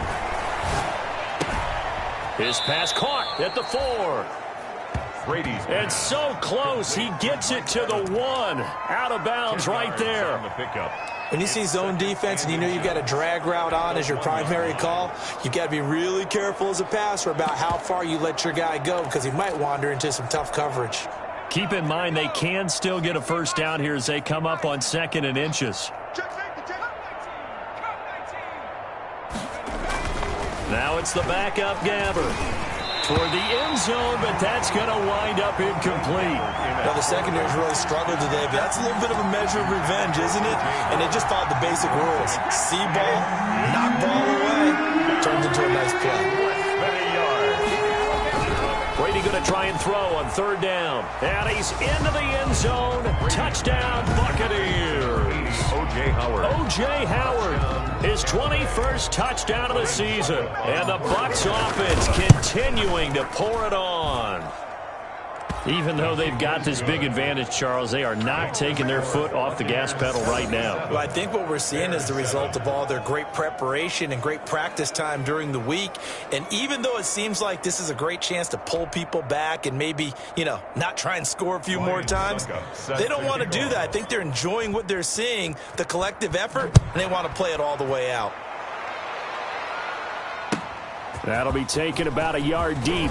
His pass caught at the 4. Brady's And so close, he gets it to the 1. Out of bounds right there. on the pickup. When you see zone defense and you know you've got a drag route on as your primary call, you've got to be really careful as a passer about how far you let your guy go because he might wander into some tough coverage. Keep in mind they can still get a first down here as they come up on 2nd and inches. Now it's the backup Gabbert toward the end zone, but that's going to wind up incomplete. Now, the secondary's really struggled today, but that's a little bit of a measure of revenge, isn't it? And they just followed the basic rules. See ball, knock ball away, turns into a nice play. Brady going to try and throw on 3rd down. And he's into the end zone. Touchdown, Buccaneers. O.J. Howard. O.J. Howard, his 21st touchdown of the season. And the Bucs offense continuing to pour it on. Even though they've got this big advantage, Charles, they are not taking their foot off the gas pedal right now. Well, I think what we're seeing is the result of all their great preparation and great practice time during the week. And even though it seems like this is a great chance to pull people back and maybe, not try and score a few more times, they don't want to do that. I think they're enjoying what they're seeing, the collective effort, and they want to play it all the way out. That'll be taken about a yard deep.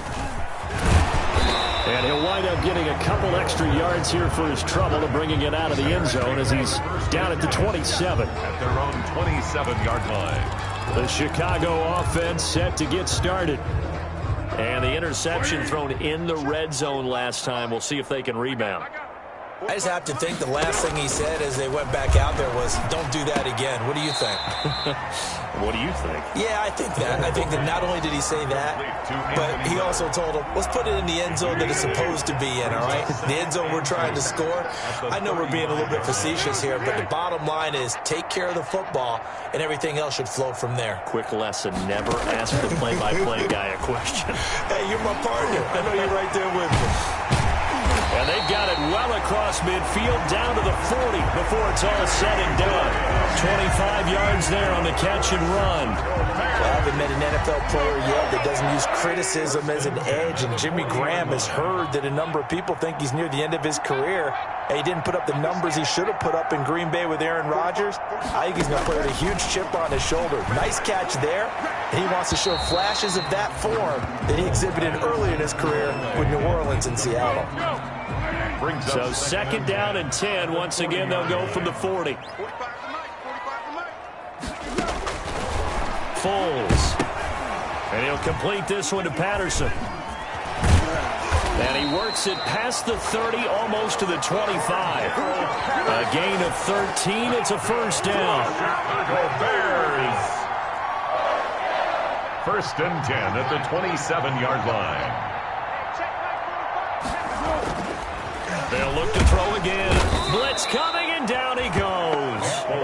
And he'll wind up getting a couple extra yards here for his trouble of bringing it out of the end zone as he's down at the 27. At their own 27-yard line. The Chicago offense set to get started. And the interception thrown in the red zone last time. We'll see if they can rebound. I just have to think the last thing he said as they went back out there was, don't do that again. What do you think? What do you think? Yeah, I think that. I think that not only did he say that, but he also told him, let's put it in the end zone that it's supposed to be in, all right? The end zone we're trying to score. I know we're being a little bit facetious here, but the bottom line is take care of the football, and everything else should flow from there. Quick lesson, never ask the play-by-play guy a question. Hey, you're my partner. I know you're right there with me. And they've got it well across midfield down to the 40 before it's all said and done. 25 yards there on the catch and run. Well, I haven't met an NFL player yet that doesn't use criticism as an edge, and Jimmy Graham has heard that a number of people think he's near the end of his career. He didn't put up the numbers he should have put up in Green Bay with Aaron Rodgers. I think he's going to put a huge chip on his shoulder. Nice catch there, and he wants to show flashes of that form that he exhibited early in his career with New Orleans and Seattle. So 2nd down and 10. Once again, they'll go from the 40. Foles. And he'll complete this one to Patterson. And he works it past the 30, almost to the 25. A gain of 13. It's a first down. Chicago Bears. First and 10 at the 27-yard line. They'll look to throw again. Blitz coming, and down he goes.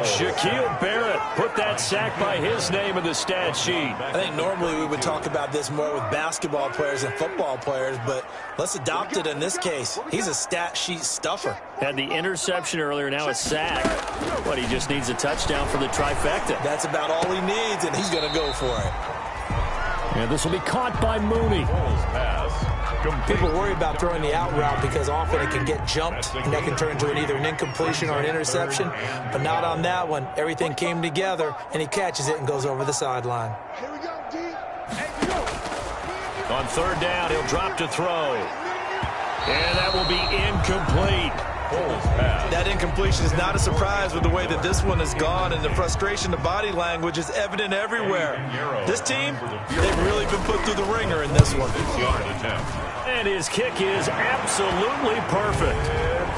Shaquille Barrett put that sack by his name in the stat sheet. I think normally we would talk about this more with basketball players and football players, but let's adopt it in this case. He's a stat sheet stuffer. Had the interception earlier, now a sack. But he just needs a touchdown for the trifecta. That's about all he needs, and he's going to go for it. And this will be caught by Mooney. People worry about throwing the out route because often it can get jumped, and that can turn into either an incompletion or an interception. But not on that one. Everything came together, and he catches it and goes over the sideline. On third down, he'll drop to throw. And that will be incomplete. That incompletion is not a surprise with the way that this one has gone, and the frustration, the body language is evident everywhere. This team, they've really been put through the ringer in this one. And his kick is absolutely perfect.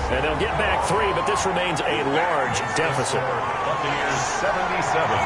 And they'll get back 3, but this remains a large deficit. Buccaneers 77,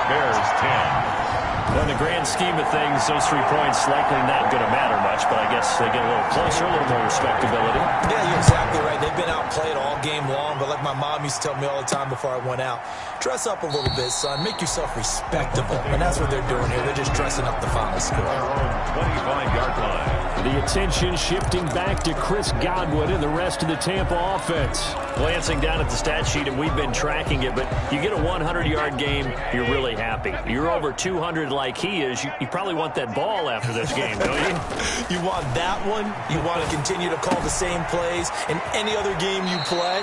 Bears 10. In the grand scheme of things, those 3 points likely not going to matter much, but I guess they get a little closer, a little more respectability. Yeah, you're exactly right. They've been outplayed all game long, but like my mom used to tell me all the time before I went out, dress up a little bit, son. Make yourself respectable. And that's what they're doing here. They're just dressing up the final score. 25-yard line. The attention shifting back to Chris Godwin and the rest of the Tampa offense. Glancing down at the stat sheet, and we've been tracking it, but you get a 100-yard game, you're really happy. You're over 200 like he is. You probably want that ball after this game, don't you? You want that one. You want to continue to call the same plays in any other game you play.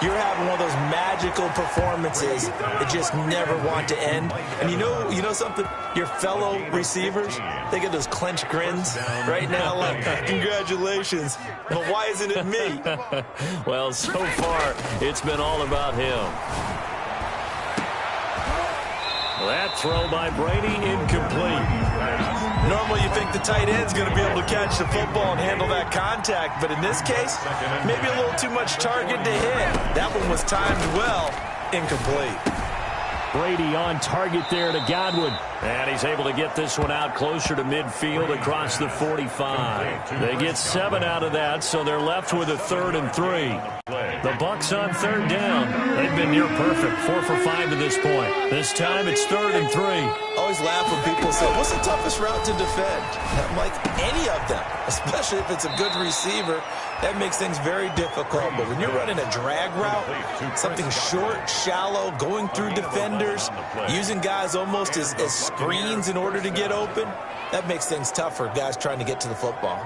You're having one of those magical performances that just never want to end. And you know something? Your fellow receivers, they get those clenched grins right now like, congratulations. But why isn't it me? Well, so far, it's been all about him. That throw by Brady incomplete. Normally you think the tight end's going to be able to catch the football and handle that contact, but in this case, maybe a little too much target to hit. That one was timed well, incomplete. Brady on target there to Godwin. And he's able to get this one out closer to midfield across the 45. They get 7 out of that, so they're left with a 3rd and 3. The Bucs on third down. They've been near perfect, 4 for 5 to this point. This time it's 3rd and 3. Always laugh when people say, what's the toughest route to defend? I'm like, any of them, especially if it's a good receiver. That makes things very difficult. But when you're running a drag route, something short, shallow, going through defenders, using guys almost as screens in order to get open, that makes things tough for guys trying to get to the football.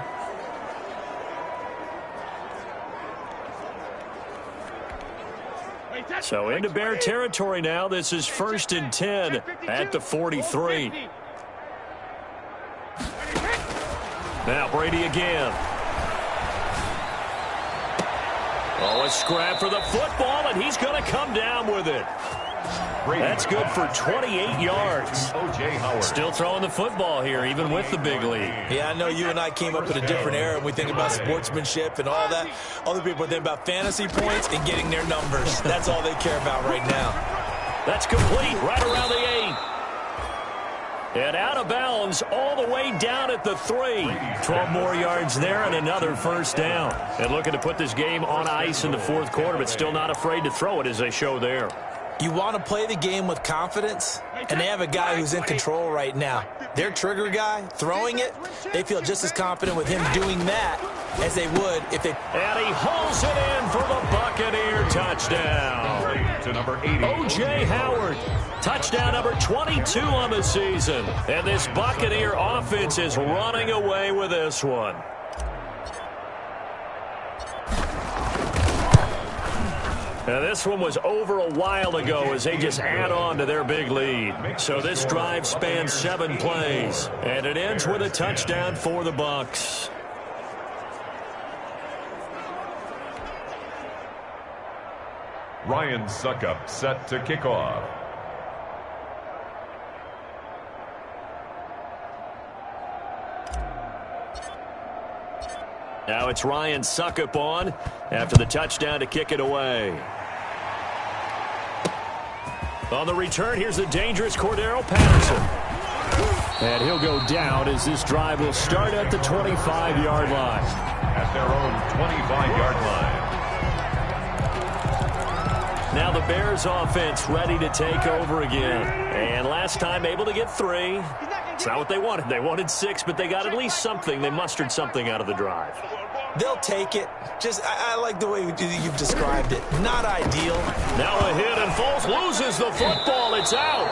So into Bear territory now. This is 1st and 10 at the 43. Now Brady again. Oh, a scrap for the football, and he's going to come down with it. That's good for 28 yards. Still throwing the football here, even with the big lead. Yeah, I know you and I came up in a different era, and we think about sportsmanship and all that. Other people think about fantasy points and getting their numbers. That's all they care about right now. That's complete, right around the 8. And out of bounds all the way down at the 3. 12 more yards there and another first down. And looking to put this game on ice in the 4th quarter, but still not afraid to throw it as they show there. You want to play the game with confidence, and they have a guy who's in control right now. Their trigger guy, throwing it, they feel just as confident with him doing that as they would if they... And he hauls it in for the Buccaneer touchdown. To number 80. O.J. Howard, touchdown number 22 on the season. And this Buccaneer offense is running away with this one. Now, this one was over a while ago as they just add on to their big lead. So this drive spans 7 plays, and it ends with a touchdown for the Bucs. Ryan Suckup set to kick off. Now it's Ryan Suckup on after the touchdown to kick it away. On the return, here's the dangerous Cordero Patterson. And he'll go down as this drive will start at the 25-yard line. At their own 25-yard line. Now the Bears offense ready to take over again. And last time able to get 3. It's not what they wanted. They wanted 6, but they got at least something. They mustered something out of the drive. They'll take it. I like the way you've described it. Not ideal. Now a hit, and Foles loses the football. It's out.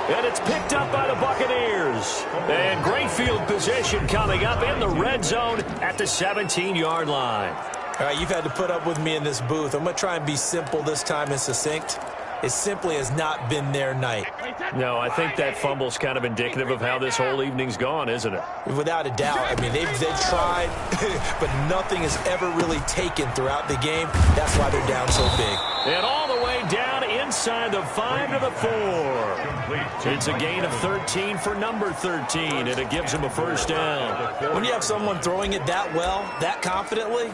And it's picked up by the Buccaneers. And great field position coming up in the red zone at the 17-yard line. All right, you've had to put up with me in this booth. I'm going to try and be simple this time and succinct. It simply has not been their night. No, I think that fumble's kind of indicative of how this whole evening's gone, isn't it? Without a doubt. I mean, they've tried, but nothing has ever really taken throughout the game. That's why they're down so big. And all the way down inside the 5 to the 4. It's a gain of 13 for number 13, and it gives them a first down. When you have someone throwing it that well, that confidently,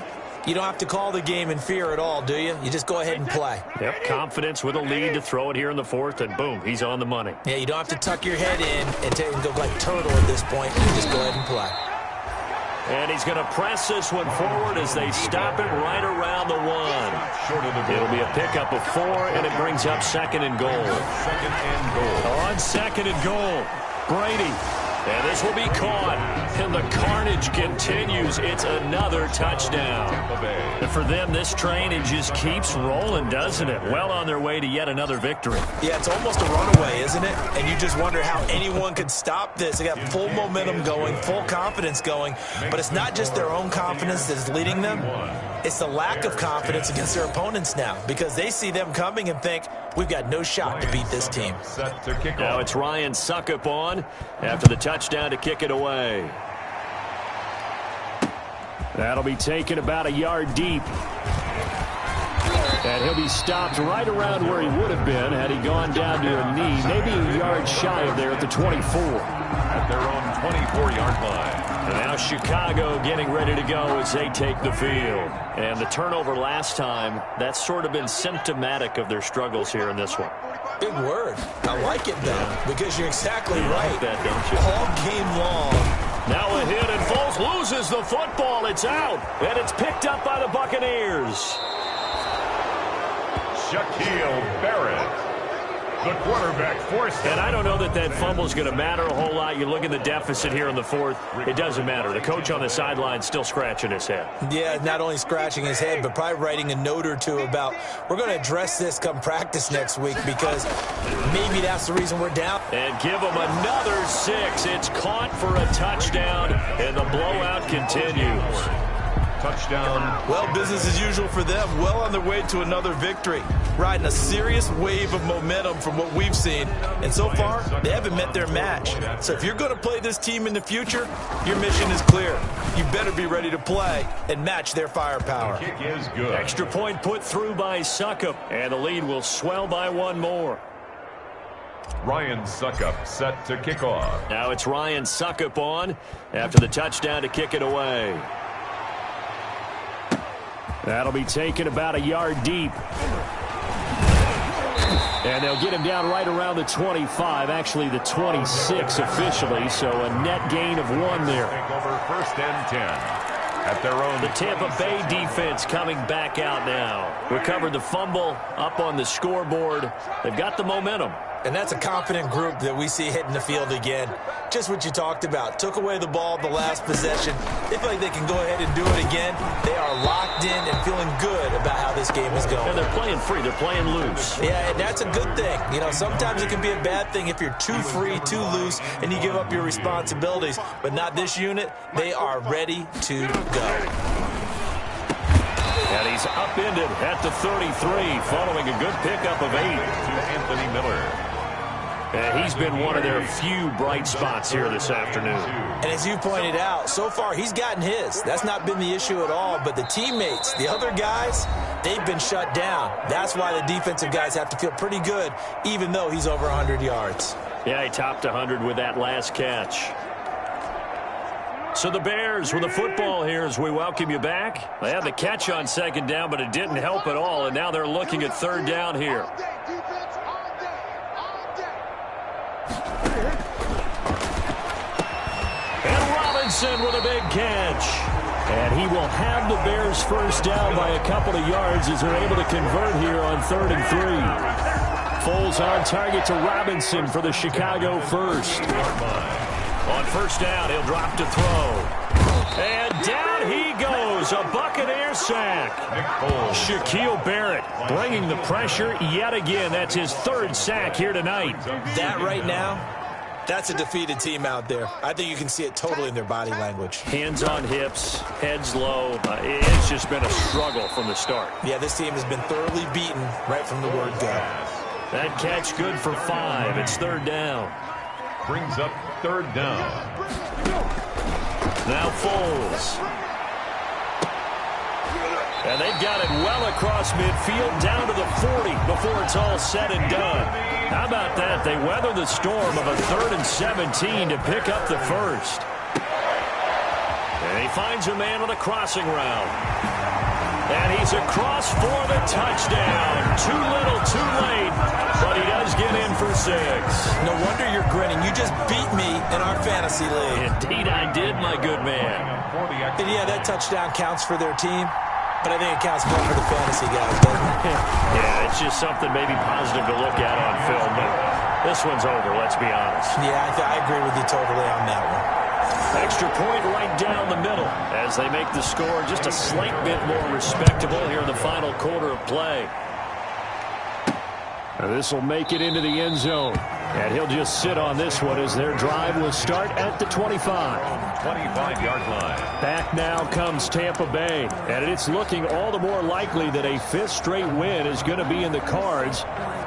you don't have to call the game in fear at all, do you? You just go ahead and play. Yep, confidence with a lead to throw it here in the 4th, and boom, he's on the money. Yeah, you don't have to tuck your head in and go like turtle at this point. You just go ahead and play. And he's going to press this one forward as they stop him right around the 1. It'll be a pickup of 4, and it brings up 2nd and goal. On 2nd and goal, Brady. And this will be caught, and the carnage continues. It's another touchdown. And for them, this train, it just keeps rolling, doesn't it? Well on their way to yet another victory. Yeah, it's almost a runaway, isn't it? And you just wonder how anyone could stop this. They got full momentum going, full confidence going. But it's not just their own confidence that's leading them. It's the lack of confidence against their opponents now, because they see them coming and think, we've got no shot to beat this team. Now it's Ryan Suckup on after the touchdown to kick it away. That'll be taken about a yard deep. And he'll be stopped right around where he would have been had he gone down to a knee, maybe a yard shy of there at the 24. At their own 24-yard line. And now Chicago getting ready to go as they take the field. And the turnover last time, that's sort of been symptomatic of their struggles here in this one. Big word. I like it, though, because you're exactly right. Like that, don't you? All game long. Now a hit, and Foles loses the football. It's out, and it's picked up by the Buccaneers. Shaquille Barrett, the quarterback, forced it. And I don't know that that fumble's going to matter a whole lot. You look at the deficit here in the 4th. It doesn't matter. The coach on the sideline still scratching his head. Yeah, not only scratching his head, but probably writing a note or two about, we're going to address this come practice next week, because maybe that's the reason we're down. And give them another 6. It's caught for a touchdown, and the blowout continues. Touchdown. Well, business as usual for them. Well on their way to another victory. Riding a serious wave of momentum from what we've seen. And so far, they haven't met their match. So if you're going to play this team in the future, your mission is clear. You better be ready to play and match their firepower. The kick is good. Extra point put through by Suckup, and the lead will swell by 1 more. Ryan Suckup set to kick off. Now it's Ryan Suckup on after the touchdown to kick it away. That'll be taken about a yard deep. And they'll get him down right around the 25, actually the 26 officially, so a net gain of 1 there. Take over 1st and 10. At their own. The Tampa Bay defense coming back out now. Recovered the fumble up on the scoreboard. They've got the momentum. And that's a confident group that we see hitting the field again. Just what you talked about. Took away the ball the last possession. They feel like they can go ahead and do it again. They are locked in and feeling good about how this game is going. And they're playing free. They're playing loose. Yeah, and that's a good thing. You know, sometimes it can be a bad thing if you're too free, too loose, and you give up your responsibilities. But not this unit. They are ready to go. And he's upended at the 33 following a good pickup of 8. To Anthony Miller. And he's been one of their few bright spots here this afternoon. And as you pointed out, so far he's gotten his. That's not been the issue at all. But the teammates, the other guys, they've been shut down. That's why the defensive guys have to feel pretty good, even though he's over 100 yards. Yeah, he topped 100 with that last catch. So the Bears with the football here as we welcome you back. They had the catch on second down, but it didn't help at all, and now they're looking at third down here. And Robinson with a big catch. And he will have the Bears first down by a couple of yards as they're able to convert here on 3rd and 3. Foles on target to Robinson for the Chicago first. On first down, he'll drop to throw. And down he goes, a Buccaneer sack. Shaquille Barrett bringing the pressure yet again. That's his 3rd sack here tonight. That right now, that's a defeated team out there. I think you can see it totally in their body language. Hands on hips, heads low. It's just been a struggle from the start. Yeah, this team has been thoroughly beaten right from the word go. That catch good for 5. It's 3rd down. Brings up 3rd down. Now Foles. And they've got it well across midfield down to the 40 before it's all said and done. How about that? They weather the storm of a 3rd and 17 to pick up the first. And he finds a man on a crossing route. And he's across for the touchdown. Too little, too late. But he does get in for 6. No wonder you're grinning. You just beat me in our fantasy league. Indeed I did, my good man. And yeah, that touchdown counts for their team. But I think it counts more for the fantasy guys, doesn't it? Yeah, it's just something maybe positive to look at on film. But this one's over, let's be honest. Yeah, I agree with you totally on that one. Extra point right down the middle as they make the score just a slight bit more respectable here in the final quarter of play. This will make it into the end zone. And he'll just sit on this one as their drive will start at the 25. 25-yard line. Back now comes Tampa Bay. And it's looking all the more likely that a 5th straight win is going to be in the cards.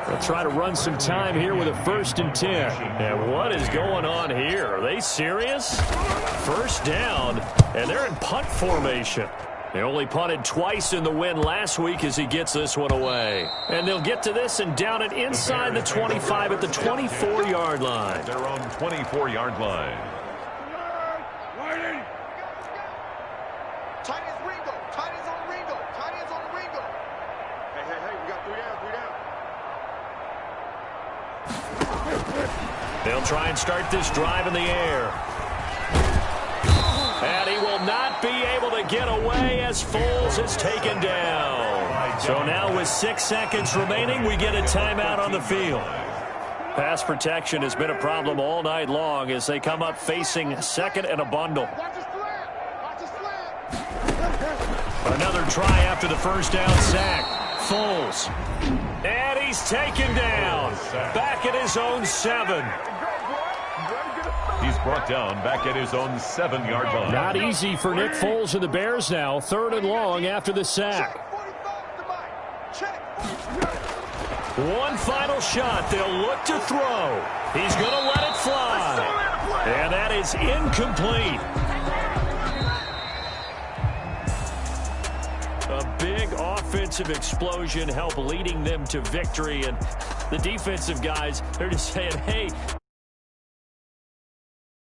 They'll try to run some time here with a 1st and 10. And what is going on here? Are they serious? First down, and they're in punt formation. They only punted twice in the win last week as he gets this one away. And they'll get to this and down it inside the 25 at the 24-yard line. Their own 24-yard line. Tight ends Ringo. Tight ends on Ringo. Tight ends on Ringo. Hey, we got 3 down. They'll try and start this drive in the air. And he will not be able to get away as Foles is taken down. So now with 6 seconds remaining, we get a timeout on the field. Pass protection has been a problem all night long as they come up facing 2nd and a bundle. Another try after the first down sack. Foles. And he's taken down. Back at his own 7. He's brought down back at his own 7-yard line. Not easy for Nick Foles and the Bears now. 3rd and long after the sack. One final shot. They'll look to throw. He's going to let it fly. And that is incomplete. A big offensive explosion helped leading them to victory. And the defensive guys, they're just saying, hey,